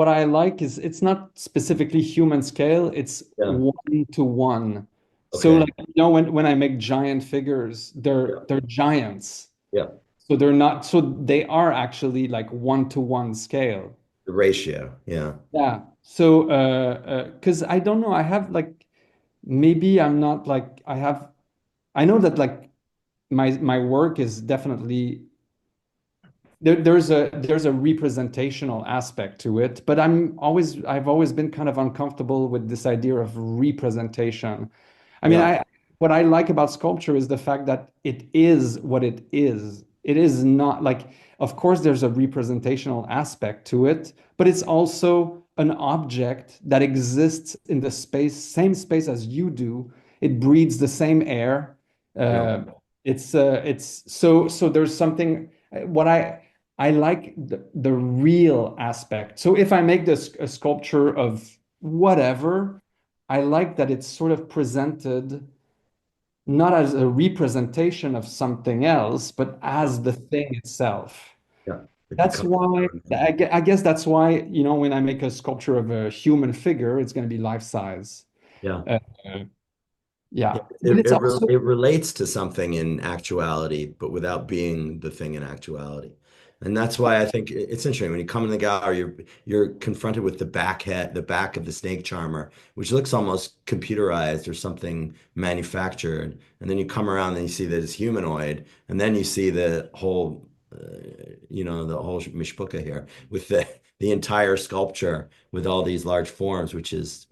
I like is it's not specifically human scale, it's Yeah. 1 to 1. So Okay. like when I make giant figures, they're Yeah. they're giants. Yeah. So they're not so they are actually like 1 to 1 scale. The ratio. Yeah. Yeah. So because I don't know, I have like maybe I'm not like I know that like my work is definitely there's a representational aspect to it, but I've always been kind of uncomfortable with this idea of representation. I mean, Yeah. I what I like about sculpture is the fact that it is what it is. It is not like, of course, there's a representational aspect to it, but it's also an object that exists in the same space as you do. It breathes the same air. Yeah. Uh, it's so there's something what I like the real aspect. So if I make this a sculpture of whatever, I like that it's sort of presented not as a representation of something else, but Yeah. as the thing itself. Yeah. It That's becomes its why own thing. I guess that's why, when I make a sculpture of a human figure, it's going to be life size. Yeah. Uh, Yeah, yeah, but it's also it relates to something in actuality, but without being the thing in actuality. And that's why I think it's interesting when you come in the gallery, you're confronted with the back of the snake charmer, which looks almost computerized or something manufactured. And then you come around and you see that it's humanoid, and then you see the whole mishpucha here with the entire sculpture with all these large forms, which is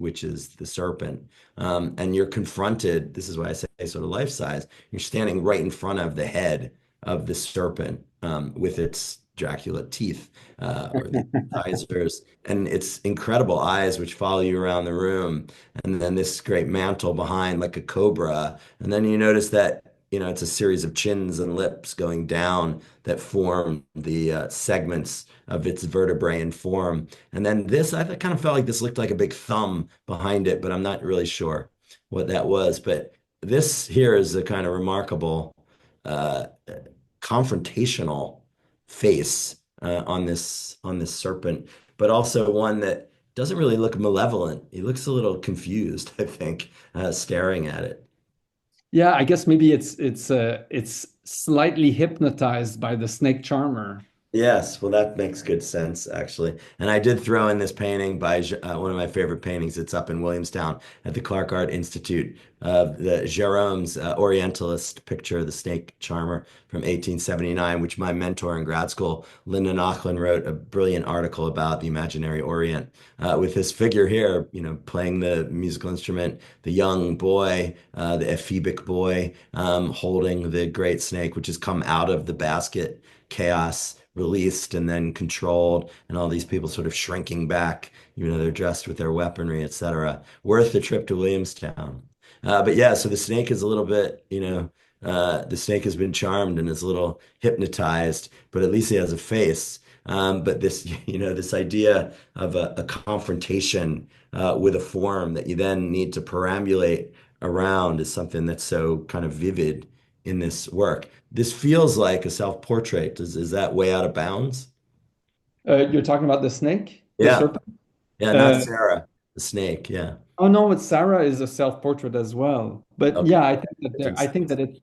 the serpent. And you're confronted, this is why I say sort of life size, you're standing right in front of the head of the serpent with its Dracula teeth or the incisors, and its incredible eyes, which follow you around the room, and then this great mantle behind, like a cobra. And then you notice that, it's a series of chins and lips going down that form the segments of its vertebrae and form. And then this, I kind of felt like this looked like a big thumb behind it, but I'm not really sure what that was. But this here is a kind of remarkable uh, confrontational face on this serpent, but also one that doesn't really look malevolent. He looks a little confused, I think, staring at it. yeah, I guess maybe it's slightly hypnotized by the snake charmer. Yes, well, that makes good sense, actually. And I did throw in this painting by one of my favorite paintings. It's up in Williamstown at the Clark Art Institute, the Gérôme's Orientalist picture, The Snake Charmer from 1879, which my mentor in grad school, Lyndon Auckland, wrote a brilliant article about the imaginary Orient, with this figure here, playing the musical instrument, the young boy, the ephebic boy, holding the great snake, which has come out of the basket chaos, released and then controlled, and all these people sort of shrinking back, even though they're dressed with their weaponry, etc. Worth the trip to Williamstown. But yeah, so the snake is a little bit, the snake has been charmed and is a little hypnotized, but at least he has a face. But this, this idea of a confrontation with a form that you then need to perambulate around is something that's so kind of vivid in this work. This feels like a self-portrait. Is that way out of bounds? You're talking about the snake, the Yeah. serpent? Yeah, not Uh, Sarah, the snake. Yeah. oh no, with Sarah is a self-portrait as well. But Okay. yeah, I think that Different I think sense. that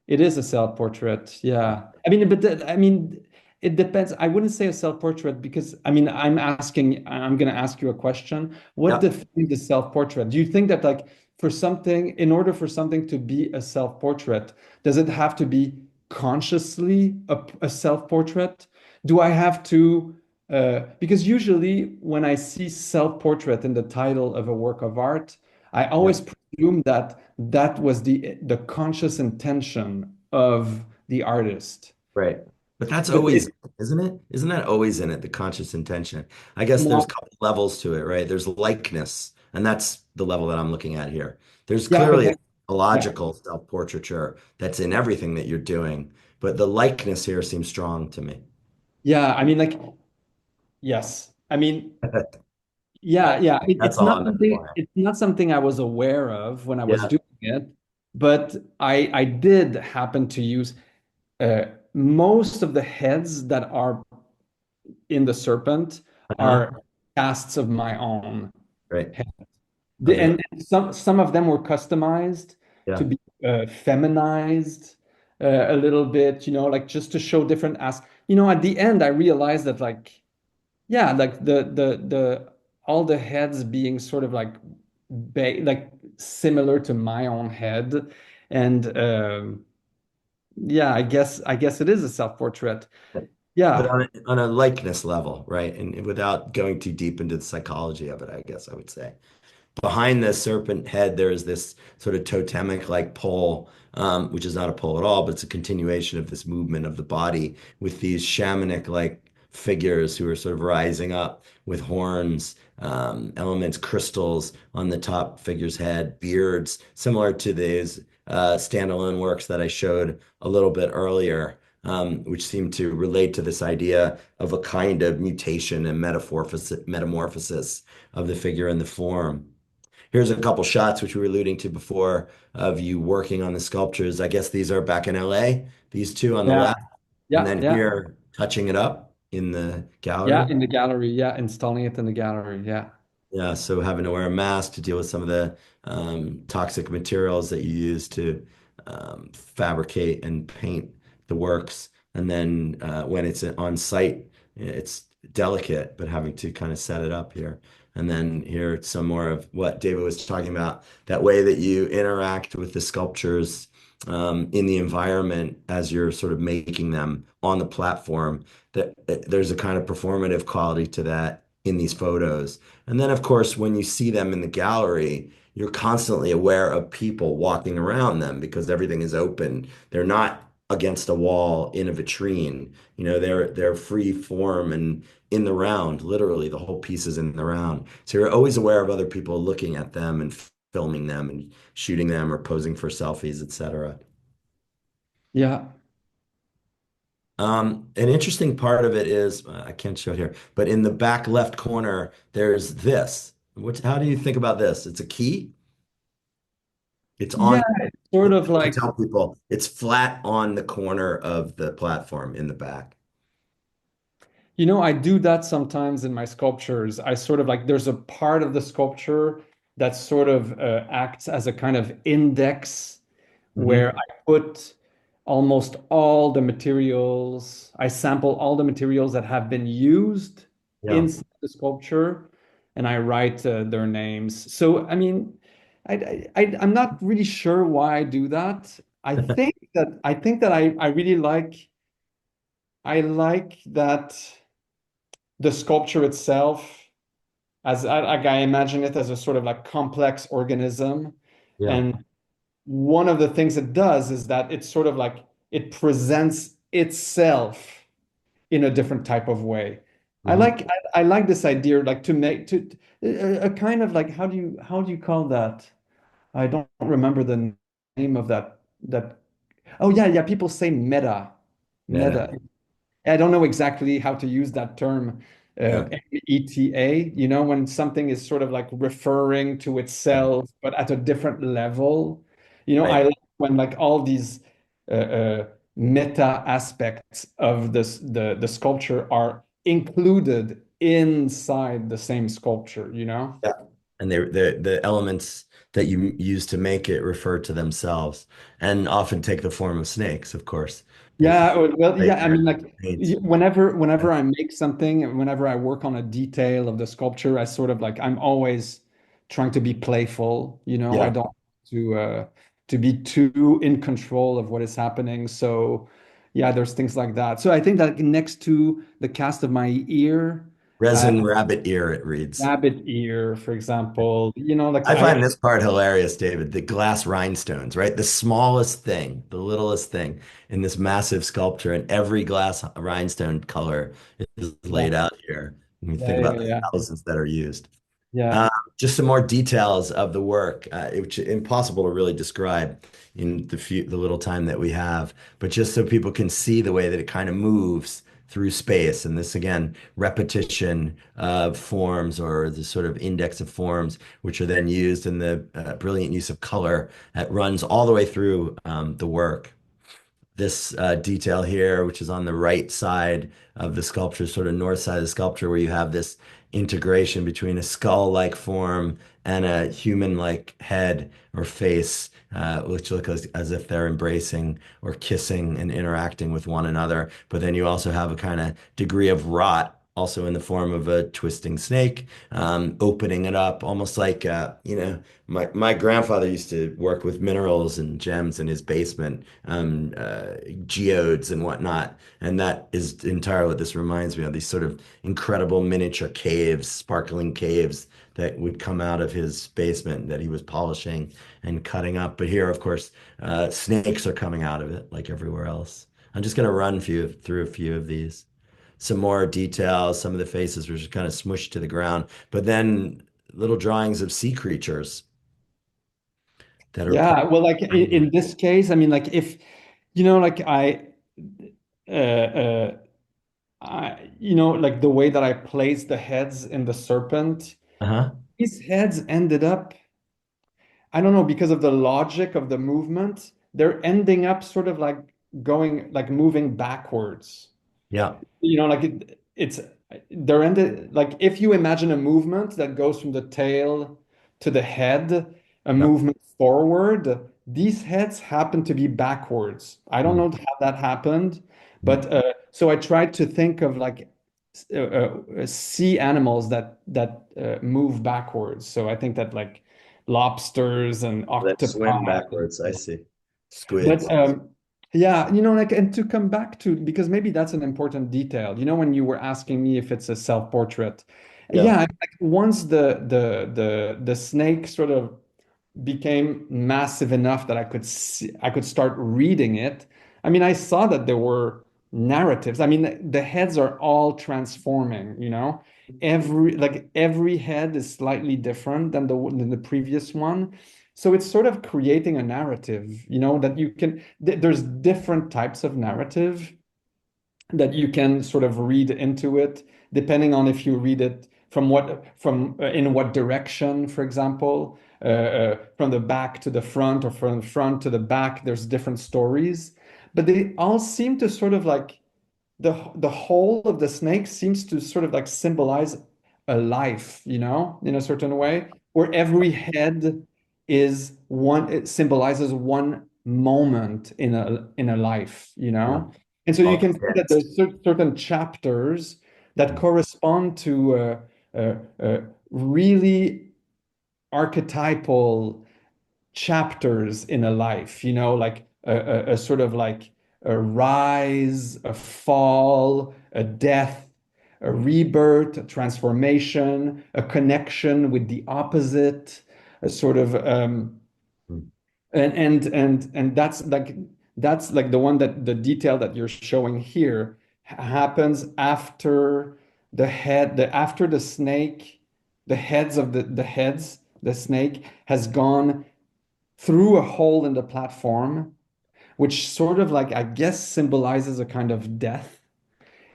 it is a self-portrait. Yeah. I mean, but I mean, it depends. I wouldn't say a self-portrait because I mean, I'm going to ask you a question. What Yeah, defines a self-portrait? Do you think that like for something, in order for something to be a self-portrait, does it have to be consciously a self-portrait? Do I have to, because usually when I see self-portrait in the title of a work of art, I yeah, always presume that that was the conscious intention of the artist. right. But that's But always, it, isn't it? Isn't that always in it, the conscious intention? I guess there's a no, couple levels to it, right? There's likeness, and that's the level that I'm looking at here. There's yeah, but clearly a yeah, logical self-portraiture that's in everything that you're doing, but the likeness here seems strong to me. yeah. I mean, like, yes. I mean, yeah, yeah. That's all I'm implying. It's not something I was aware of when I was Yeah. doing it, but I did happen to use uh, most of the heads that are in the Serpent Uh-huh. are casts of my own. Right. And some of them were customized to Yeah. be feminized a little bit, you know, like just to show different as you know, at the end I realized that like yeah, like the all the heads being sort of like like similar to my own head. And yeah, I guess it is a self-portrait. But Yeah. on a likeness level, right? And without going too deep into the psychology of it, I guess I would say. Behind the serpent head, there is this sort of totemic like pole, which is not a pole at all, but it's a continuation of this movement of the body with these shamanic like figures who are sort of rising up with horns, elements, crystals on the top figure's head, beards, similar to these standalone works that I showed a little bit earlier. Which seem to relate to this idea of a kind of mutation and metamorphosis of the figure and the form. Here's a couple shots which we were alluding to before of you working on the sculptures. I guess these are back in LA, these two on the Yeah. left, and Yeah. then Yeah. here touching it up in the Yeah, gallery. in the gallery. Yeah, installing it in the gallery. Yeah. Yeah, so having to wear a mask to deal with some of the toxic materials that you use to fabricate and paint the works. And then when it's on site, it's delicate, but having to kind of set it up here. And then here, some more of what David was talking about, that way that you interact with the sculptures in the environment as you're sort of making them on the platform, that there's a kind of performative quality to that in these photos. And then, of course, when you see them in the gallery, you're constantly aware of people walking around them because everything is open. They're not against a wall in a vitrine. You know, they're free form and in the round, literally the whole piece is in the round. So you're always aware of other people looking at them and filming them and shooting them or posing for selfies, etc. Yeah. An interesting part of it is, I can't show it here, but in the back left corner, there's this. How do you think about this? It's a key. It's Yeah, on, it's sort of I like, tell people, it's flat on the corner of the platform in the back. you know, I do that sometimes in my sculptures. I sort of like, there's a part of the sculpture that sort of acts as a kind of index where Hmm. I put almost all the materials, I sample all the materials that have been used Yeah. in the sculpture and I write their names. So, I mean, I'm not really sure why I do that. I think that I really I like that the sculpture itself, as like I imagine it as a sort of like complex organism. Yeah. And one of the things it does is that it's sort of like it presents itself in a different type of way. Hmm. I like this idea like to make to a kind of like how do you call that? I don't remember the name of that. Oh yeah, yeah, people say Meta. meta. I don't know exactly how to use that term, Yeah. meta, you know, when something is sort of like referring to itself, but at a different level. You know, I Right. like when like all these meta aspects of the sculpture are included inside the same sculpture, you know? Yeah. And the elements that you use to make it refer to themselves and often take the form of snakes, of course. Yeah, well, right yeah, I there. mean, like Paints. whenever I make something, and whenever I work on a detail of the sculpture, I sort of like I'm always trying to be playful, you know. I Yeah. don't want to be too in control of what is happening. So yeah, there's things like that. So I think that next to the cast of my ear, Resin rabbit ear, it reads. rabbit ear, for example, you know, like I find this part hilarious, David. The glass rhinestones, right? The smallest thing, the littlest thing in this massive sculpture, and every glass rhinestone color is yeah, laid out here. When you yeah, think about yeah, the yeah, thousands that are used. yeah. Uh, just some more details of the work, which is impossible to really describe in the little time that we have, but just so people can see the way that it kind of moves through space. And this again, repetition of forms or the sort of index of forms, which are then used in the brilliant use of color that runs all the way through the work. This detail here, which is on the right side of the sculpture, sort of north side of the sculpture, where you have this integration between a skull-like form and a human-like head or face, which look as if they're embracing or kissing and interacting with one another. But then you also have a kind of degree of rot, also in the form of a twisting snake, opening it up, almost like, my grandfather used to work with minerals and gems in his basement, geodes and whatnot. And that is entirely what this reminds me of, these sort of incredible miniature caves, sparkling caves that would come out of his basement that he was polishing and cutting up. But here, of course, snakes are coming out of it like everywhere else. I'm just going to run through a few of these. Some more details. Some of the faces were just kind of smushed to the ground, but then little drawings of sea creatures that are Yeah, well, like tiny. in this case, I mean, like if you know, like like the way that I placed the heads in the serpent, Uh-huh. these heads ended up, I don't know, because of the logic of the movement, they're ending up sort of like going, like moving backwards. Yeah. You know, like it's they're ended like if you imagine a movement that goes from the tail to the head, a Yeah. movement forward, these heads happen to be backwards. I don't Mm, know how that happened, mm. but so I tried to think of like sea animals that move backwards. So I think that like lobsters and That swim octopi. backwards. I see. But Squids. yeah, you know, like, and to come back to, because maybe that's an important detail. You know, when you were asking me if it's a self-portrait, Yeah. yeah, like once the snake sort of became massive enough that I could start reading it. I mean, I saw that there were narratives. I mean, the heads are all transforming, you know. Every head is slightly different than the previous one. So it's sort of creating a narrative, you know, that you can there's different types of narrative that you can sort of read into it, depending on if you read it from in what direction, for example, from the back to the front or from the front to the back. There's different stories, but they all seem to sort of like the whole of the snake seems to sort of like symbolize a life, you know, in a certain way, where every head is one, it symbolizes one moment in a life, you Yeah. know. And so you All can see that fits. there's certain chapters that correspond to really archetypal chapters in a life, you know, like a sort of like a rise, a fall, a death, a rebirth, a transformation, a connection with the opposite, a sort of Mm. and that's like the one that the detail that you're showing here happens after after the snake, the heads of the heads, the snake has gone through a hole in the platform, which sort of like, I guess, symbolizes a kind of death,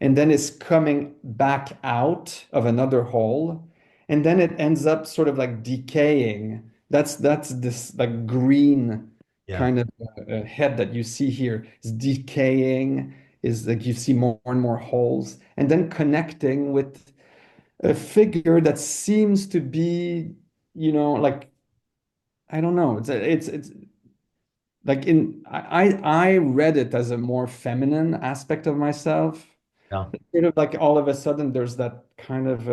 and then is coming back out of another hole, and then it ends up sort of like decaying. That's this like green Yeah. kind of head that you see here is decaying, is like you see more and more holes, and then connecting with a figure that seems to be, you know, like I don't know. It's like in I read it as a more feminine aspect of myself. Yeah. Sort of like all of a sudden there's that kind of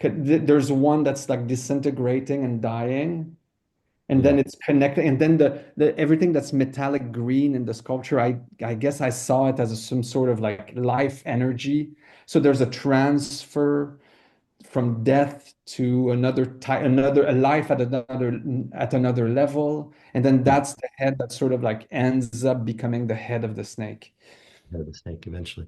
there's one that's like disintegrating and dying, and Mm. then it's connected, and then the everything that's metallic green in the sculpture, I guess I saw it as some sort of like life energy. So there's a transfer from death to another type, another a life at another level, and then Yeah. that's the head that sort of like ends up becoming the head of the snake. The snake eventually.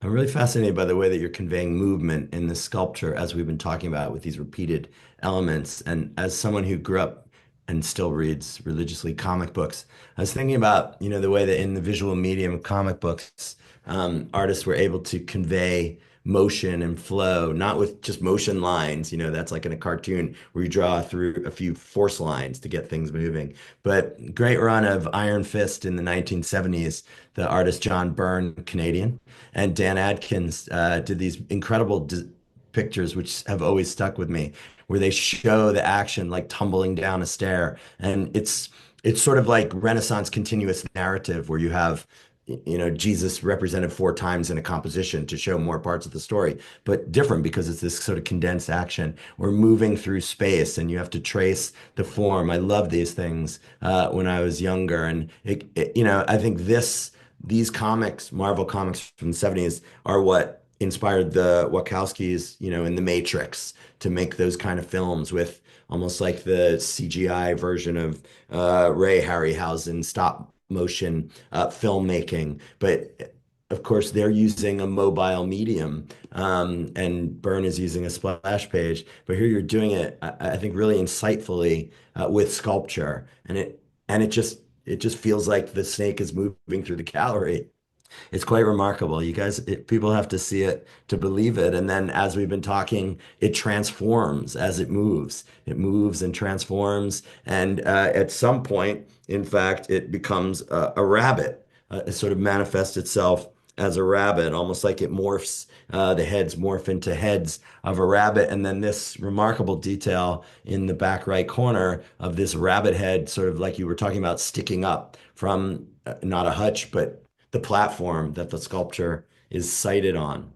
I'm really fascinated by the way that you're conveying movement in the sculpture, as we've been talking about with these repeated elements. And as someone who grew up and still reads religiously comic books, I was thinking about, the way that in the visual medium of comic books, artists were able to convey motion and flow, not with just motion lines, that's like in a cartoon where you draw through a few force lines to get things moving. But great run of Iron Fist in the 1970s, the artist John Byrne, Canadian, and Dan Adkins did these incredible pictures, which have always stuck with me, where they show the action like tumbling down a stair, and it's sort of like Renaissance continuous narrative, where you have Jesus represented four times in a composition to show more parts of the story, but different because it's this sort of condensed action. We're moving through space, and you have to trace the form. I love these things when I was younger, and I think these comics, Marvel comics from the 70s, are what inspired the Wachowskis, in The Matrix to make those kind of films with almost like the CGI version of Ray Harryhausen stop motion filmmaking. But of course, they're using a mobile medium, and Byrne is using a splash page. But here you're doing it, I think, really insightfully with sculpture, and it just feels like the snake is moving through the gallery. It's quite remarkable. You guys, people have to see it to believe it. And then, as we've been talking, it transforms as it moves. It moves and transforms. And at some point, in fact, it becomes a rabbit. It sort of manifests itself as a rabbit, almost like it morphs, the heads morph into heads of a rabbit. And then this remarkable detail in the back right corner of this rabbit head, sort of like you were talking about, sticking up from not a hutch, but the platform that the sculpture is sited on.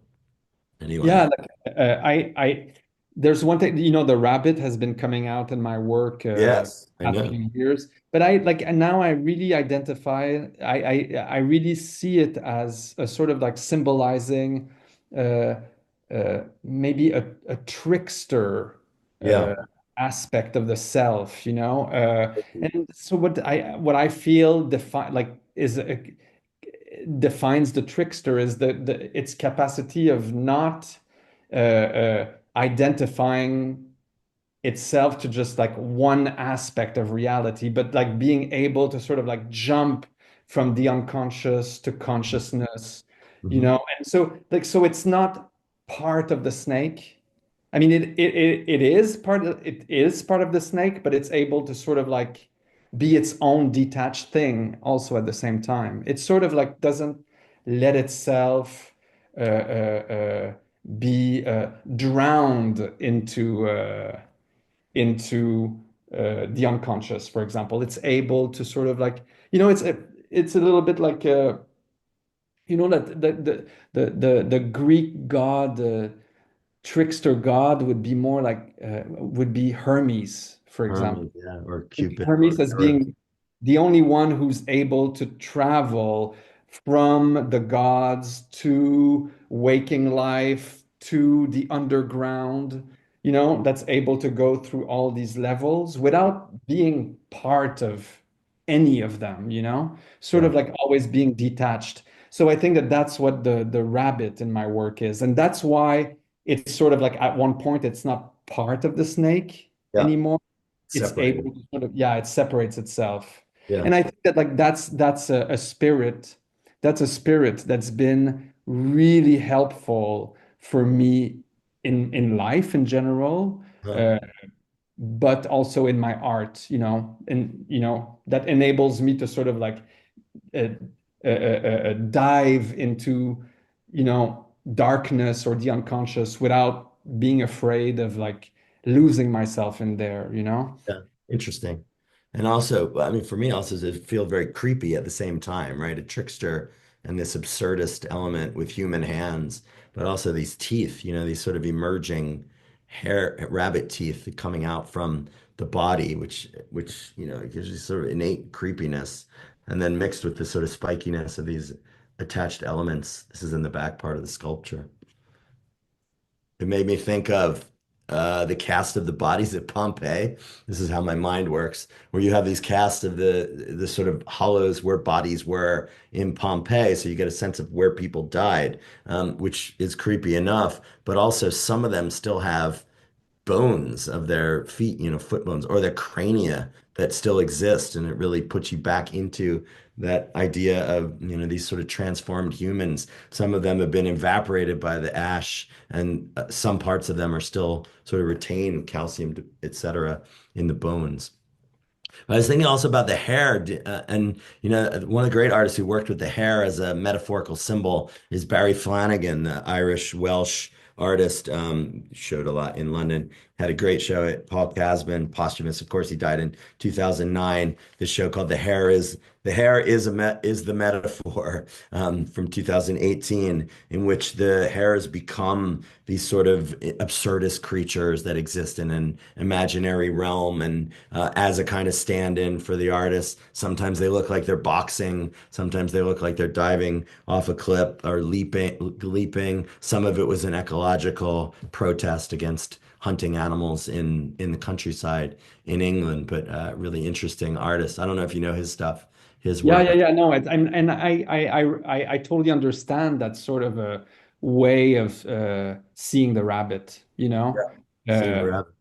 Yeah, Anyway, like there's one thing, the rabbit has been coming out in my work yes, I past know. few years, but I like, and now I really identify, I really see it as a sort of like symbolizing uh, maybe a trickster Yeah. aspect of the self, and so what I feel defines the trickster is the its capacity of not identifying itself to just like one aspect of reality, but like being able to sort of like jump from the unconscious to consciousness, Hmm. and so it's not part of the snake. I mean, it is part of the snake, but it's able to sort of like be its own detached thing also at the same time. It sort of like doesn't let itself be drowned into the unconscious, for example. It's able to sort of like, it's a little bit like that the Greek god, trickster god would be more like would be Hermes, for example. Hermes, yeah, or Think Cupid, Hermes or as Eros. being the only one who's able to travel from the gods to waking life to the underground, that's able to go through all these levels without being part of any of them, sort Yeah, of like always being detached. So I think that that's what the rabbit in my work is. And that's why it's sort of like at one point it's not part of the snake yeah, anymore. It's able separated. to sort of, yeah, it separates itself. Yeah, And I think that like that's a spirit, that's been really helpful for me in life in general, huh. uh, but also in my art, and that enables me to sort of like uh, dive into, darkness or the unconscious without being afraid of like losing myself in there. Yeah, interesting. And also, I mean, for me, also, it feels very creepy at the same time, right? A trickster and this absurdist element with human hands, but also these teeth, these sort of emerging rabbit teeth coming out from the body, which gives you sort of innate creepiness, and then mixed with the sort of spikiness of these attached elements. This is in the back part of the sculpture. It made me think of the cast of the bodies at Pompeii. This is how my mind works, where you have these casts of the sort of hollows where bodies were in Pompeii, so you get a sense of where people died, which is creepy enough. But also, some of them still have bones of their feet, foot bones, or their crania that still exist. And it really puts you back into that idea of, these sort of transformed humans. Some of them have been evaporated by the ash, and some parts of them are still sort of retain calcium, et cetera, in the bones. I was thinking also about the hair, and one of the great artists who worked with the hair as a metaphorical symbol is Barry Flanagan, the Irish Welsh artist. Showed a lot in London. Had a great show at Paul Casbin, posthumous. Of course, he died in 2009. This show called "The Hair is the Metaphor" from 2018, in which the hairs become these sort of absurdist creatures that exist in an imaginary realm, and as a kind of stand-in for the artist. Sometimes they look like they're boxing, sometimes they look like they're diving off a cliff or leaping. Some of it was an ecological protest against hunting animals in the countryside in England, but really interesting artist. I don't know if you know his stuff, his Yeah, work. yeah, yeah. No, and I totally understand that sort of a way of seeing the rabbit, Yeah. Seeing the uh, rabbit.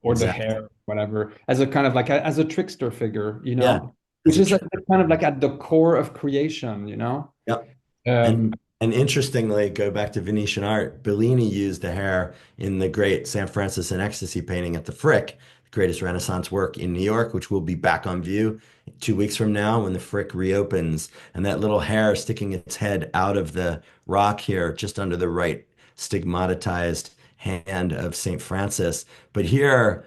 or the Exactly. hare, whatever, as a kind of like as a trickster figure, Yeah. which As a is like trick. kind of like at the core of creation. Yep. And Um, and interestingly, go back to Venetian art. Bellini used the hair in the great San Francis in Ecstasy painting at the Frick, the greatest Renaissance work in New York, which will be back on view 2 weeks from now when the Frick reopens. And that little hair sticking its head out of the rock here, just under the right stigmatized hand of St. Francis. But here,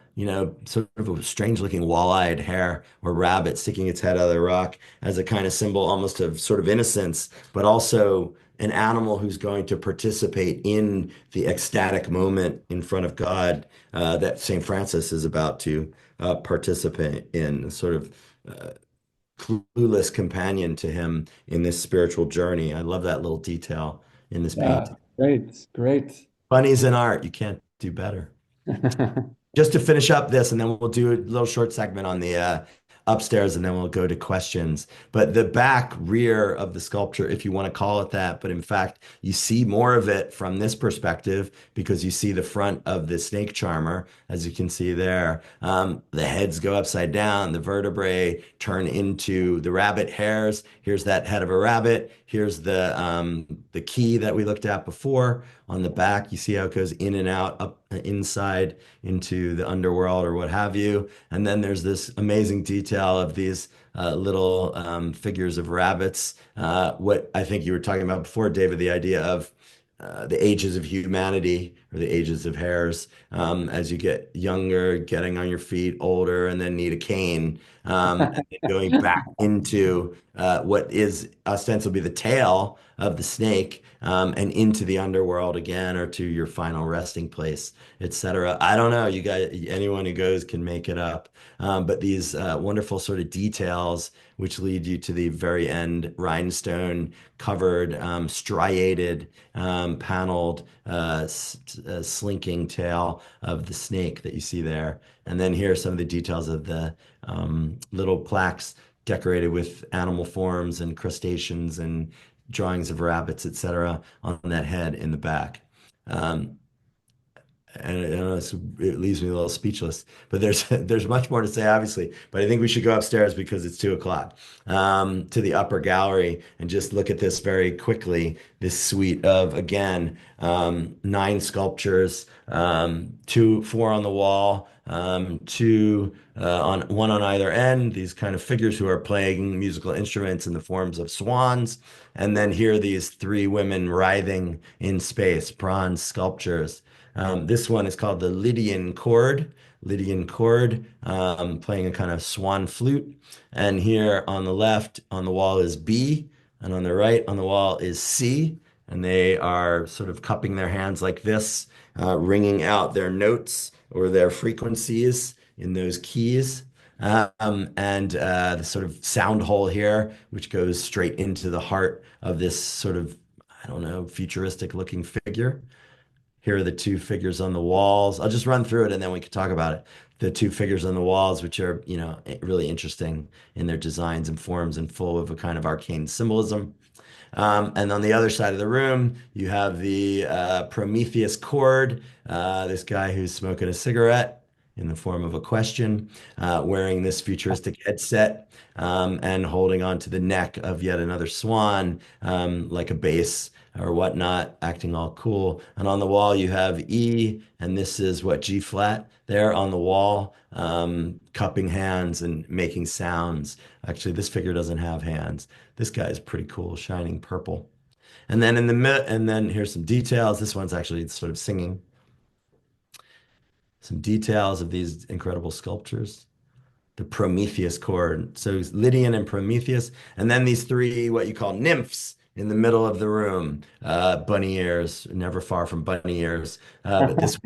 sort of a strange looking wall-eyed hare or rabbit sticking its head out of the rock as a kind of symbol almost of sort of innocence, but also an animal who's going to participate in the ecstatic moment in front of God that St. Francis is about to participate in, sort of uh, clueless companion to him in this spiritual journey. I love that little detail in this yeah, painting. great, great. Bunnies in art, you can't do better. Just to finish up this, and then we'll do a little short segment on the upstairs, and then we'll go to questions. But the back rear of the sculpture, if you want to call it that, but in fact, you see more of it from this perspective because you see the front of the snake charmer, as you can see there. The heads go upside down, the vertebrae turn into the rabbit hairs. Here's that head of a rabbit. Here's the key that we looked at before. On the back, you see how it goes in and out, up inside into the underworld or what have you. And then there's this amazing detail of these little figures of rabbits. What I think you were talking about before, David, the idea of the ages of humanity or the ages of hares. As you get younger, getting on your feet, older, and then need a cane, and then going back into what is ostensibly the tail of the snake, and into the underworld again, or to your final resting place, etc. I don't know. You guys, anyone who goes can make it up. But these wonderful sort of details, which lead you to the very end, rhinestone covered, striated, paneled, slinking tail of the snake that you see there. And then here are some of the details of the little plaques decorated with animal forms and crustaceans and drawings of rabbits, etc., on that head in the back. Um, and I know it leaves me a little speechless, but there's much more to say, obviously. But I think we should go upstairs because it's 2 o'clock, to the upper gallery and just look at this very quickly. This suite of, again, 9 sculptures, four on the wall, two on one on either end. These kind of figures who are playing musical instruments in the forms of swans, and then here are these 3 women writhing in space, bronze sculptures. This one is called the Lydian Chord. Lydian chord, playing a kind of swan flute. And here on the left on the wall is B, and on the right on the wall is C. And they are sort of cupping their hands like this, ringing out their notes or their frequencies in those keys. And the sort of sound hole here, which goes straight into the heart of this sort of, I don't know, futuristic looking figure. Here are the two figures on the walls. I'll just run through it and then we can talk about it. The two figures on the walls, which are, really interesting in their designs and forms and full of a kind of arcane symbolism. And on the other side of the room, you have the Prometheus chord, this guy who's smoking a cigarette in the form of a question, wearing this futuristic headset, and holding on to the neck of yet another swan, like a bass or whatnot, acting all cool. And on the wall, you have E, and this is what G flat there on the wall, cupping hands and making sounds. Actually, this figure doesn't have hands. This guy is pretty cool, shining purple. And then in the mid, and then here's some details. This one's actually sort of singing. Some details of these incredible sculptures. The Prometheus chord. So Lydian and Prometheus. And then these three, what you call nymphs in the middle of the room. Bunny ears, never far from bunny ears. But this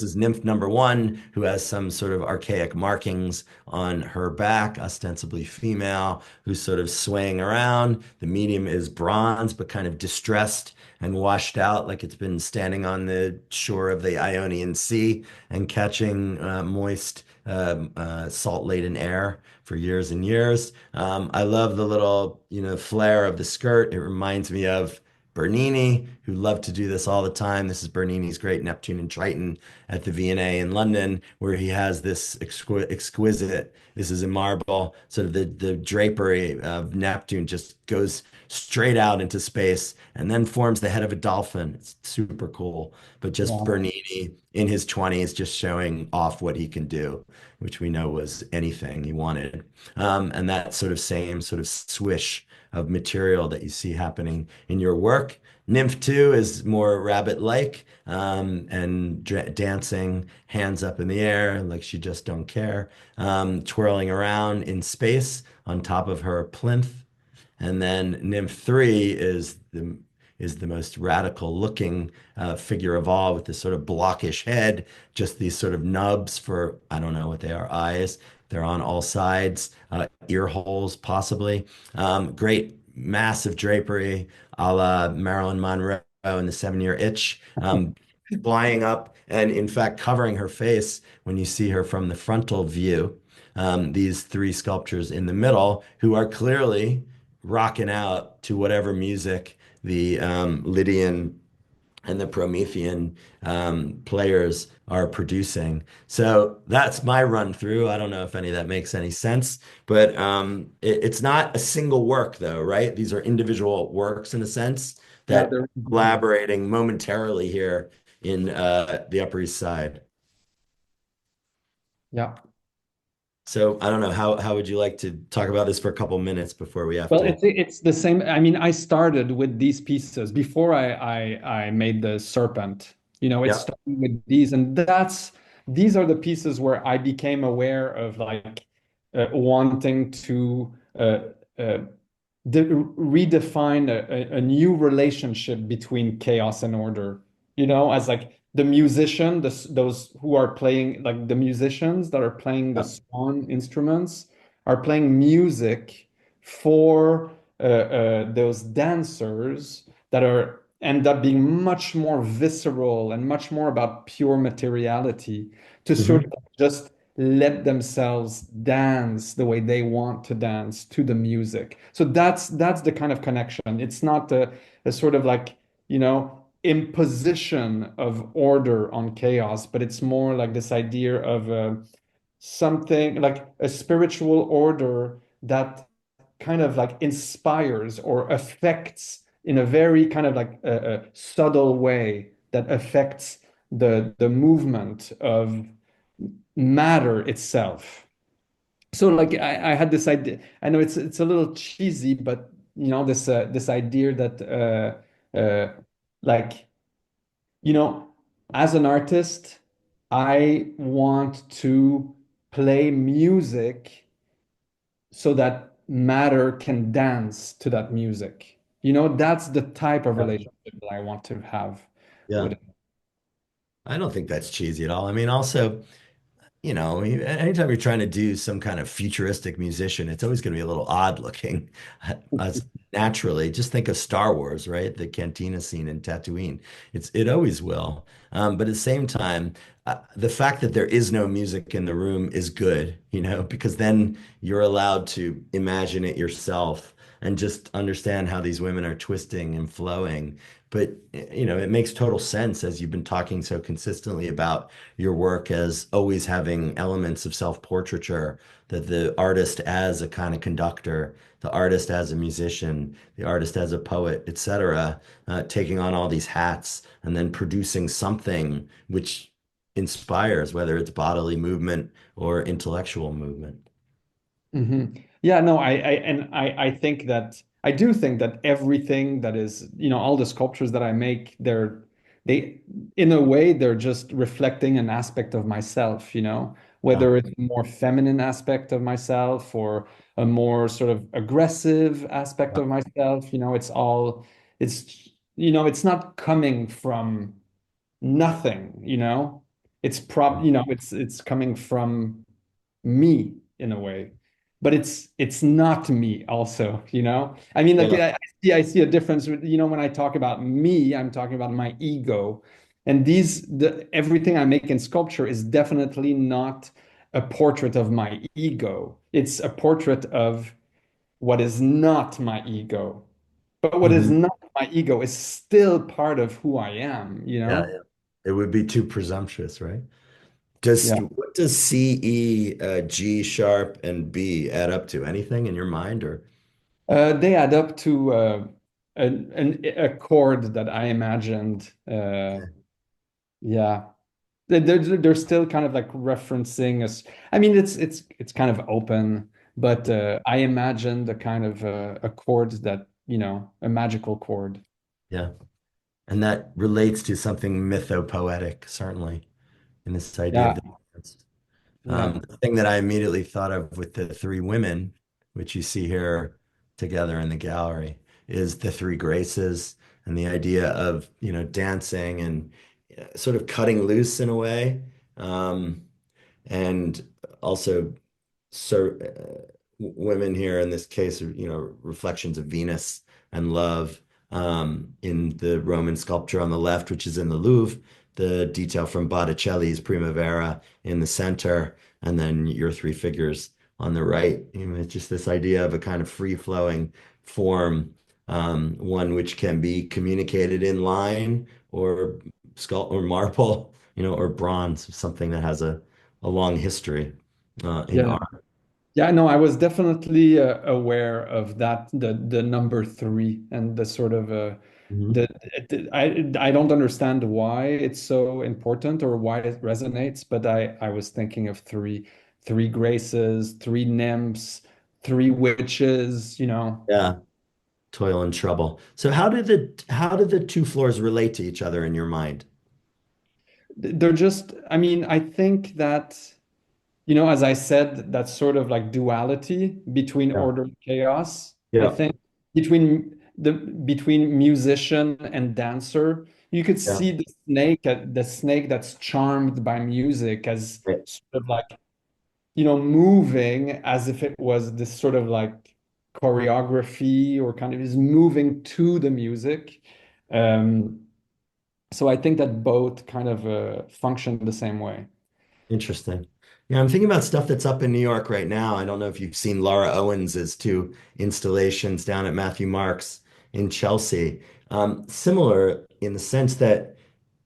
is nymph number one, who has some sort of archaic markings on her back, ostensibly female, who's sort of swaying around. The medium is bronze, but kind of distressed and washed out, like it's been standing on the shore of the Ionian Sea and catching moist, salt-laden air for years and years. I love the little, flare of the skirt. It reminds me of Bernini, who loved to do this all the time. This is Bernini's great Neptune and Triton at the V&A in London, where he has this exquisite, this is in marble, sort of the drapery of Neptune just goes straight out into space and then forms the head of a dolphin. It's super cool. But just Wow. Bernini in his 20s, just showing off what he can do, which we know was anything he wanted. And that sort of same sort of swish of material that you see happening in your work. Nymph 2 is more rabbit-like, and dancing, hands up in the air, like she just don't care, twirling around in space on top of her plinth. And then Nymph 3 is the most radical looking figure of all, with this sort of blockish head, just these sort of nubs for, I don't know what they are, eyes. They're on all sides, ear holes possibly. Great massive drapery a la Marilyn Monroe in the 7 Year Itch, flying up and in fact covering her face when you see her from the frontal view. These three sculptures in the middle, who are clearly rocking out to whatever music the Lydian and the Promethean players are producing. So that's my run through. I don't know if any of that makes any sense, but it's not a single work though, right? These are individual works in a sense Yeah, that collaborating momentarily here in the Upper East Side. yeah. So I don't know, how would you like to talk about this for a couple minutes before we have Well, to? it's the same. I mean, I started with these pieces before I made the Serpent. It Yeah. started with these, and these are the pieces where I became aware of like wanting to uh, redefine a new relationship between chaos and order. As like the musician, those who are playing, like the musicians that are playing the Yeah. swan instruments are playing music for those dancers that are end up being much more visceral and much more about pure materiality, to sort Mhm. of just let themselves dance the way they want to dance to the music. So that's the kind of connection. It's not a sort of like, imposition of order on chaos, but it's more like this idea of something like a spiritual order that kind of like inspires or affects in a very kind of like a subtle way that affects the movement of matter itself. So like I had this idea. I know it's a little cheesy, but this idea that like as an artist, I want to play music so that matter can dance to that music. That's the type of Yeah. relationship that I want to have Yeah. with it. I don't think that's cheesy at all. I mean, also, anytime you're trying to do some kind of futuristic musician, it's always going to be a little odd looking. As naturally, just think of Star Wars, right? The cantina scene in Tatooine. It always will. But at the same time, the fact that there is no music in the room is good, because then you're allowed to imagine it yourself and just understand how these women are twisting and flowing. But, it makes total sense as you've been talking so consistently about your work as always having elements of self-portraiture, that the artist as a kind of conductor, the artist as a musician, the artist as a poet, etc., taking on all these hats and then producing something which inspires, whether it's bodily movement or intellectual movement. Yeah, no, I think that I do think that everything that is, all the sculptures that I make, they in a way they're just reflecting an aspect of myself, Yeah, whether it's a more feminine aspect of myself or a more sort of aggressive aspect yeah, of myself, it's not coming from nothing, it's coming from me in a way, but it's not me also, I mean, like yeah, I see a difference with, when I talk about me, I'm talking about my ego. And everything I make in sculpture is definitely not a portrait of my ego. It's a portrait of what is not my ego. But what is mhm. not my ego is still part of who I am, Yeah, yeah. It would be too presumptuous, right? Does Yeah. what does C, E, G sharp, and B add up to? Anything in your mind, or They add up to a chord that I imagined. Yeah, they're still kind of like referencing us. I mean, it's kind of open, but I imagined a kind of a chord that, a magical chord. yeah, and that relates to something mythopoetic, certainly, in this idea Yeah, of the dance. yeah, The thing that I immediately thought of with the three women, which you see here together in the gallery, is the three graces and the idea of, dancing and sort of cutting loose in a way. Um, and also so women here in this case are, reflections of Venus and love, in the Roman sculpture on the left, which is in the Louvre, the detail from Botticelli's Primavera in the center, and then your three figures on the right. It's just this idea of a kind of free-flowing form, one which can be communicated in line or sculpt or marble, or bronze, something that has a long history in yeah. art. Yeah, no, I was definitely aware of that, the number three and the sort of Mhm. I don't understand why it's so important or why it resonates, but I was thinking of three graces, three nymphs, three witches, Yeah, toil and trouble. So how do the two floors relate to each other in your mind? They're just, I mean, I think that, as I said, that sort of like duality between Yeah, order and chaos. I yeah, think between musician and dancer, you could yeah. see the snake that's charmed by music as Right. sort of like, moving as if it was this sort of like choreography or kind of is moving to the music. Um, so I think that both kind of function the same way. Interesting. Yeah, I'm thinking about stuff that's up in New York right now. I don't know if you've seen Laura Owens's two installations down at Matthew Mark's in Chelsea. Similar in the sense that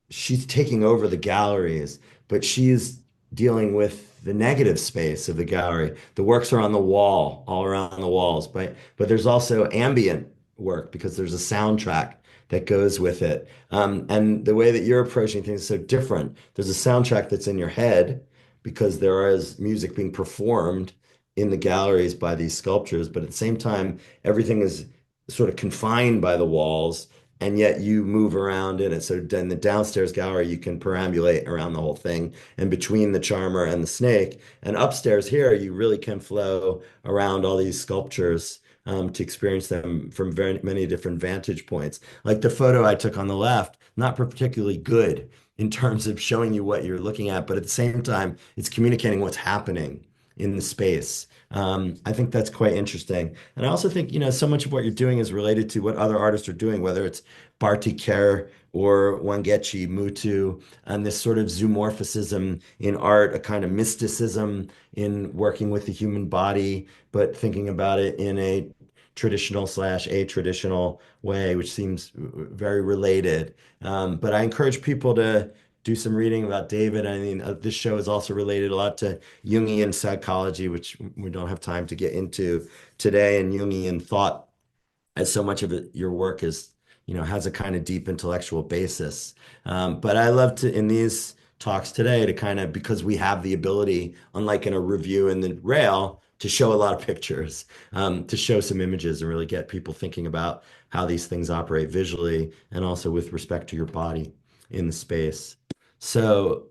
she's taking over the galleries, but she's dealing with the negative space of the gallery. The works are on the wall, all around the walls, but there's also ambient work because there's a soundtrack that goes with it. And the way that you're approaching things is so different. There's a soundtrack that's in your head because there is music being performed in the galleries by these sculptures, but at the same time, everything is sort of confined by the walls and yet you move around in it. So then the downstairs gallery, you can perambulate around the whole thing and between the charmer and the snake. And upstairs here, you really can flow around all these sculptures to experience them from very many different vantage points. Like the photo I took on the left, not particularly good in terms of showing you what you're looking at, but at the same time, it's communicating what's happening in the space. I think that's quite interesting. And I also think, so much of what you're doing is related to what other artists are doing, whether it's Barty Kerr or Wangechi Mutu, and this sort of zoomorphism in art, a kind of mysticism in working with the human body, but thinking about it in a traditional slash a traditional way, which seems very related. But I encourage people to do some reading about David. I mean, this show is also related a lot to Jungian psychology, which we don't have time to get into today, and Jungian thought, as so much of your work is, has a kind of deep intellectual basis. But I love to, in these talks today, to kind of, because we have the ability, unlike in a review in the Rail, to show a lot of pictures, to show some images and really get people thinking about how these things operate visually and also with respect to your body in the space. So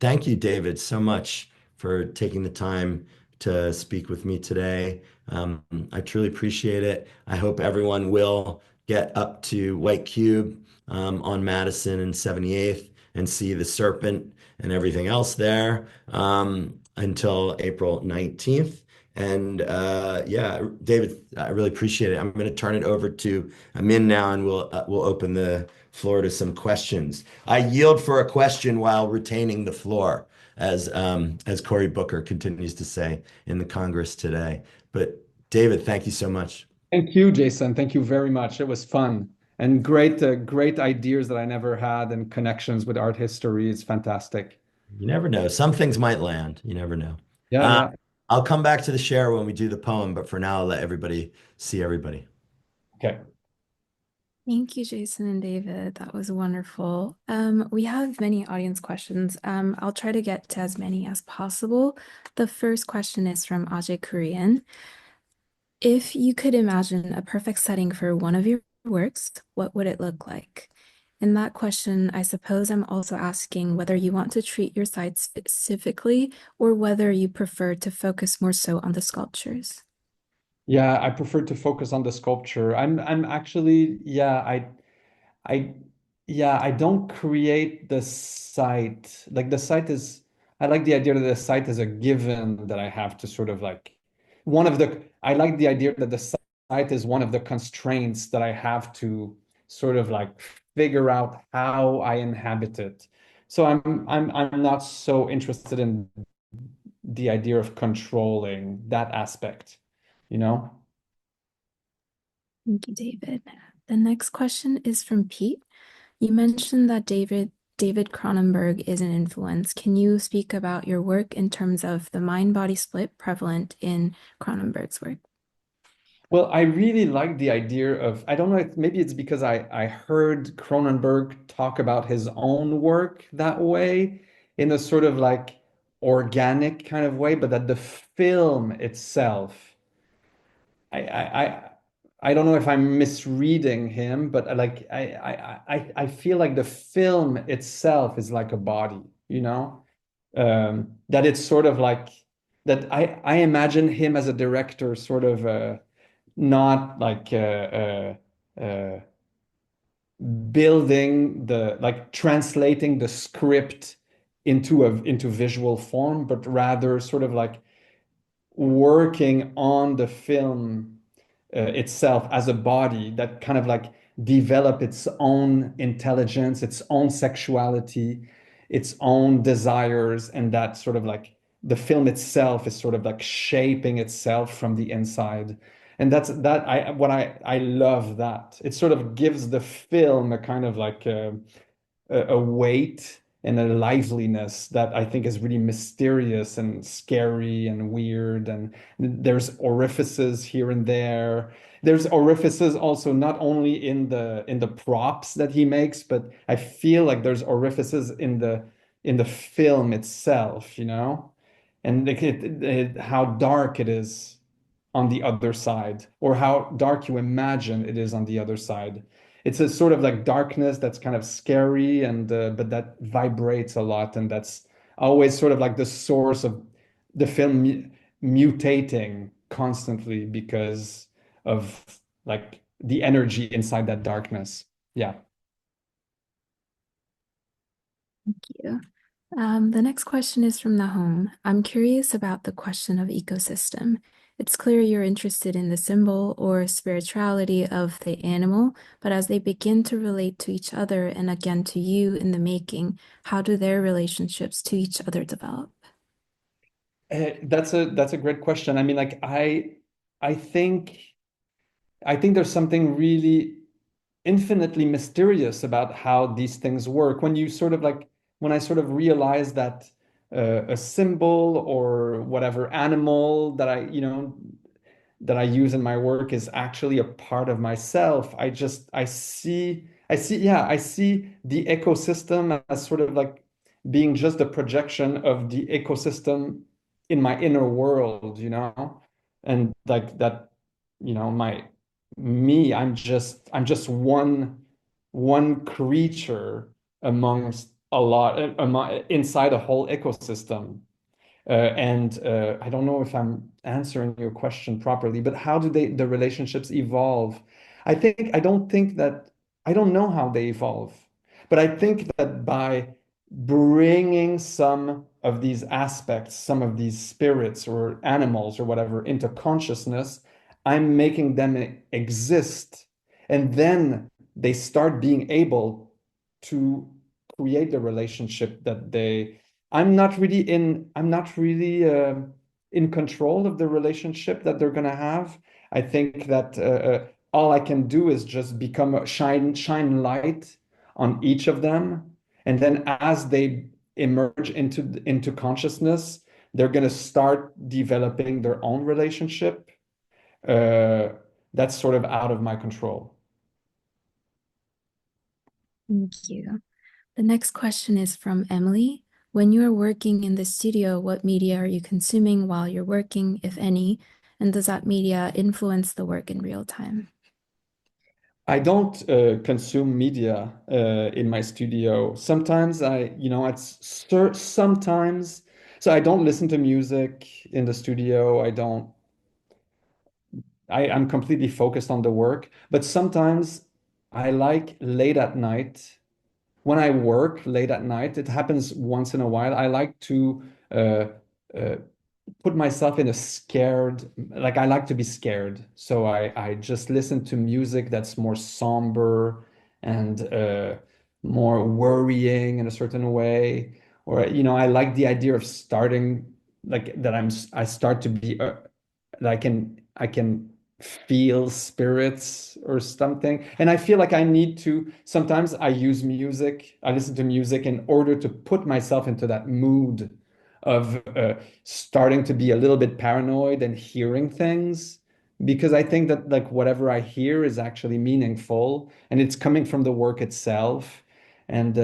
thank you, David, so much for taking the time to speak with me today. I truly appreciate it. I hope everyone will get up to White Cube on Madison and 78th and see the Serpent and everything else there until April 19th. And yeah, David, I really appreciate it. I'm going to turn it over to Amin now, and we'll open the floor to some questions. I yield for a question while retaining the floor, as Cory Booker continues to say in the Congress today. But David, thank you so much. Thank you, Jason. Thank you very much. It was fun and great ideas that I never had and connections with art history. It's fantastic. You never know. Some things might land. You never know. Yeah, yeah. I'll come back to the share when we do the poem, but for now, I'll let everybody see everybody. Okay. Thank you, Jason and David. That was wonderful. We have many audience questions. I'll try to get to as many as possible. The first question is from Ajay Korean. If you could imagine a perfect setting for one of your works, what would it look like? In that question, I suppose I'm also asking whether you want to treat your site specifically or whether you prefer to focus more so on the sculptures. Yeah, I prefer to focus on the sculpture. I'm actually, I don't create the site. Like the site is, I like the idea that the site is a given that I have to sort of like I like the idea that the site is one of the constraints that I have to sort of like figure out how I inhabit it. So I'm not so interested in the idea of controlling that aspect, you know? Thank you, David. The next question is from Pete. You mentioned that David Cronenberg is an influence. Can you speak about your work in terms of the mind-body split prevalent in Cronenberg's work? Well, I really like the idea of, I don't know, maybe it's because I heard Cronenberg talk about his own work that way, in a sort of like organic kind of way, but that the film itself, I don't know if I'm misreading him, but I feel like the film itself is like a body, you know? That it's sort of like that I imagine him as a director sort of not like building the like translating the script into visual form, but rather sort of like working on the film itself as a body that kind of like develop its own intelligence, its own sexuality, its own desires, and that sort of like the film itself is sort of like shaping itself from the inside. And that's that I love that. It sort of gives the film a kind of like a weight and a liveliness that I think is really mysterious and scary and weird. And there's orifices here and there. There's orifices also not only in the props that he makes, but I feel like there's orifices in the film itself, you know, and like how dark it is on the other side, or how dark you imagine it is on the other side. it's a sort of like darkness that's kind of scary, and but that vibrates a lot, and that's always sort of like the source of the film mutating constantly because of like the energy inside that darkness. Yeah. Thank you. The next question is from the home. I'm curious about the question of ecosystem. It's clear you're interested in the symbol or spirituality of the animal, but as they begin to relate to each other and again to you in the making, how do their relationships to each other develop? That's a great question. I mean, like I think I think there's something really infinitely mysterious about how these things work. When you sort of like when I sort of realize that a symbol or whatever animal that I use in my work is actually a part of myself, I see the ecosystem as sort of like being just a projection of the ecosystem in my inner world, and like that, my me, I'm just one creature amongst a lot inside a whole ecosystem. And I don't know if I'm answering your question properly, but how do the relationships evolve? I don't know how they evolve, but I think that by bringing some of these aspects, some of these spirits or animals or whatever into consciousness, I'm making them exist. And then they start being able to create the relationship that I'm not really in control of the relationship that they're going to have. I think that all I can do is just become shine light on each of them. And then as they emerge into consciousness, they're going to start developing their own relationship. Uh, that's sort of out of my control. Thank you. The next question is from Emily. When you are working in the studio, what media are you consuming while you're working, if any? And does that media influence the work in real time? I don't consume media in my studio. Sometimes sometimes, so I don't listen to music in the studio. I'm completely focused on the work, but sometimes I like late at night when I work late at night. It happens once in a while. I like to uh, uh, put myself in a scared, like I like to be scared. So I just listen to music that's more somber and more worrying in a certain way. Or, I like the idea of starting like that I start to be that I can feel spirits or something. And I feel like I need to sometimes I listen to music in order to put myself into that mood of starting to be a little bit paranoid and hearing things, because I think that like whatever I hear is actually meaningful and it's coming from the work itself. And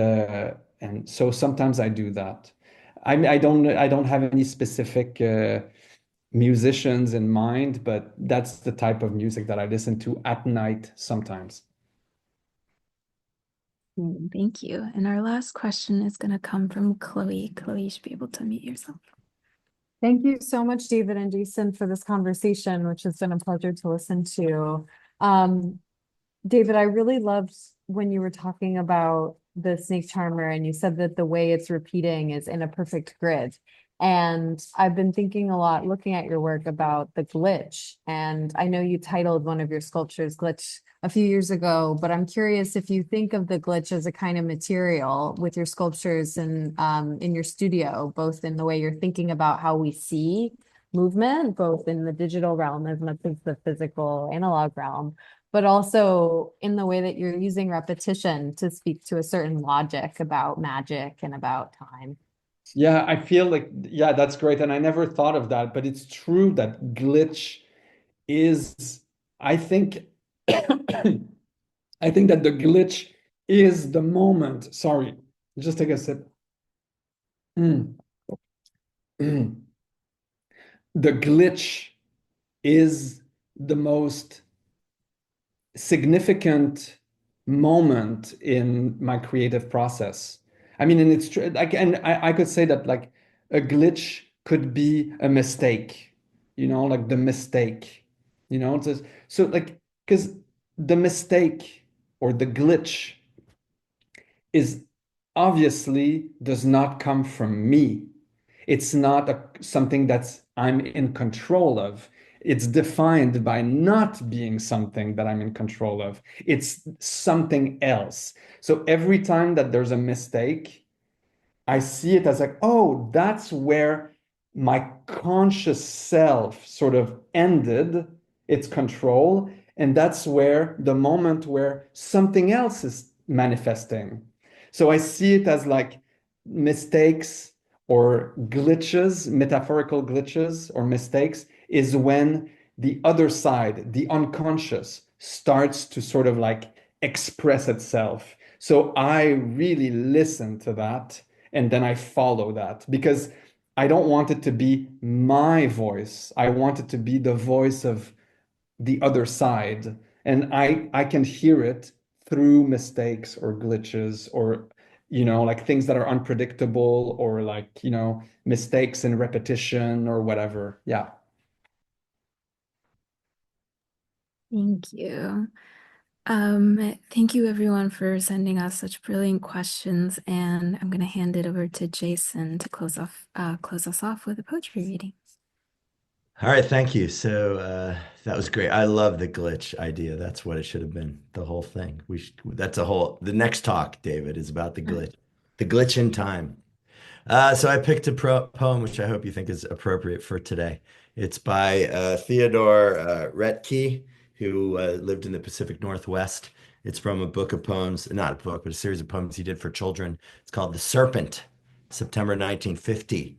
so sometimes I do that. I don't have any specific musicians in mind, but that's the type of music that I listen to at night sometimes. Thank you. And our last question is going to come from Chloe. Chloe, you should be able to unmute yourself. Thank you so much, David and Jason, for this conversation, which has been a pleasure to listen to. David, I really loved when you were talking about the snake charmer and you said that the way it's repeating is in a perfect grid. And I've been thinking a lot, looking at your work, about the glitch. And I know you titled one of your sculptures Glitch a few years ago, but I'm curious if you think of the glitch as a kind of material with your sculptures and in your studio, both in the way you're thinking about how we see movement, both in the digital realm as much as the physical analog realm, but also in the way that you're using repetition to speak to a certain logic about magic and about time. Yeah, I feel like, yeah, that's great. And I never thought of that, but it's true that glitch is, I think, I think that the glitch is the moment. Sorry, just take a sip. Mm. Mm. The glitch is the most significant moment in my creative process. I mean, and it's true, like, and I could say that like a glitch could be a mistake, like the mistake, so like, because the mistake or the glitch is obviously does not come from me. It's not something that's I'm in control of. It's defined by not being something that I'm in control of. It's something else. So every time that there's a mistake, I see it as like, oh, that's where my conscious self sort of ended its control. And that's where the moment where something else is manifesting. So I see it as like mistakes or glitches, metaphorical glitches or mistakes, is when the other side, the unconscious, starts to sort of like express itself. So I really listen to that and then I follow that because I don't want it to be my voice. I want it to be the voice of the other side. And I can hear it through mistakes or glitches or, like things that are unpredictable or like, mistakes in repetition or whatever. Yeah. Thank you. Thank you everyone for sending us such brilliant questions, and I'm gonna hand it over to Jason to close us off with a poetry reading. All right, thank you. So that was great. I love the glitch idea. That's what it should have been, the whole thing. The next talk, David, is about the glitch in time. So I picked a poem, which I hope you think is appropriate for today. It's by Theodore Retke, who lived in the Pacific Northwest. It's from a book of poems, not a book, but a series of poems he did for children. It's called The Serpent, September 1950.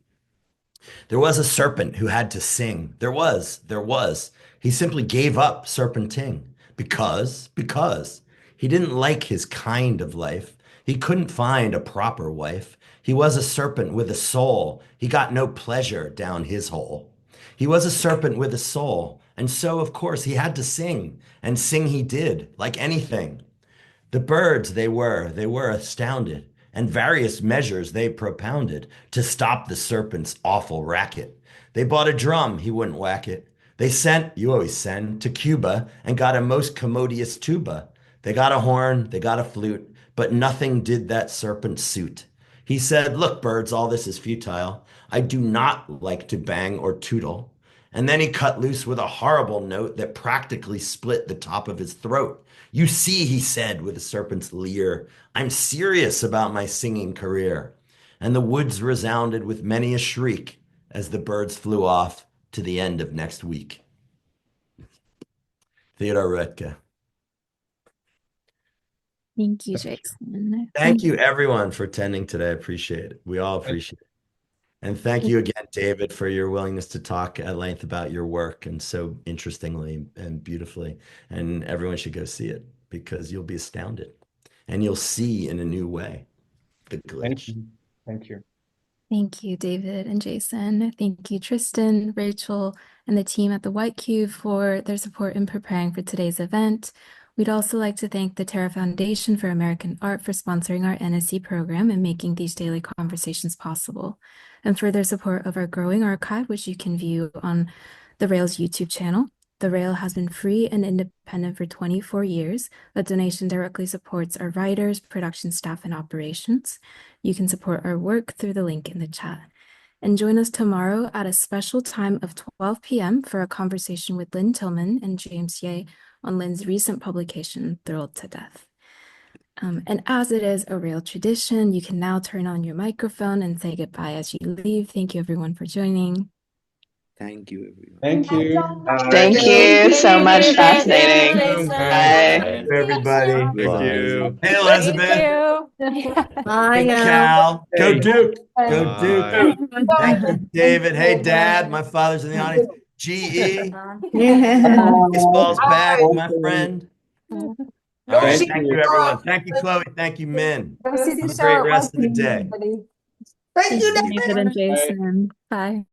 There was a serpent who had to sing. There was. He simply gave up serpenting because he didn't like his kind of life. He couldn't find a proper wife. He was a serpent with a soul. He got no pleasure down his hole. He was a serpent with a soul. And so, of course, he had to sing. And sing he did, like anything. The birds, they were astounded, and various measures they propounded to stop the serpent's awful racket. They bought a drum, he wouldn't whack it. They sent, you always send, to Cuba and got a most commodious tuba. They got a horn, they got a flute, but nothing did that serpent suit. He said, "Look, birds, all this is futile. I do not like to bang or tootle." And then he cut loose with a horrible note that practically split the top of his throat. "You see," he said with a serpent's leer, "I'm serious about my singing career." And the woods resounded with many a shriek as the birds flew off to the end of next week. Theodore Retke. Thank you, Jason. Thank you, everyone, for attending today. I appreciate it. We all appreciate it. And thank you again, David, for your willingness to talk at length about your work and so interestingly and beautifully. And everyone should go see it because you'll be astounded and you'll see in a new way the glitch. Thank you. Thank you, David and Jason. Thank you, Tristan, Rachel, and the team at the White Cube for their support in preparing for today's event. We'd also like to thank the Terra Foundation for American Art for sponsoring our NSE program and making these daily conversations possible, and for their support of our growing archive, which you can view on the Rail's YouTube channel. The Rail has been free and independent for 24 years. A donation directly supports our writers, production staff, and operations. You can support our work through the link in the chat. And join us tomorrow at a special time of 12 p.m. for a conversation with Lynn Tillman and James Ye on Lynn's recent publication, Thrilled to Death. And as it is a Rail tradition, you can now turn on your microphone and say goodbye as you leave. Thank you, everyone, for joining. Thank you, everyone. Thank you. Thank you so much. Fascinating. Jason. Bye. Thank you, everybody. Thank you. Hey, Elizabeth. Bye Hey, now. Cal. Go Hey. Duke. Go Bye. Duke. Thank you, David. Hey, Dad. My father's in the audience. GE. Yeah. Baseball's back, my friend. All right. Thank Thank you. you, everyone. Thank you, Chloe. Thank you, Min. Go see Have the a show great at rest of the Westview, day. everybody. Thank you, David and Jason. Bye.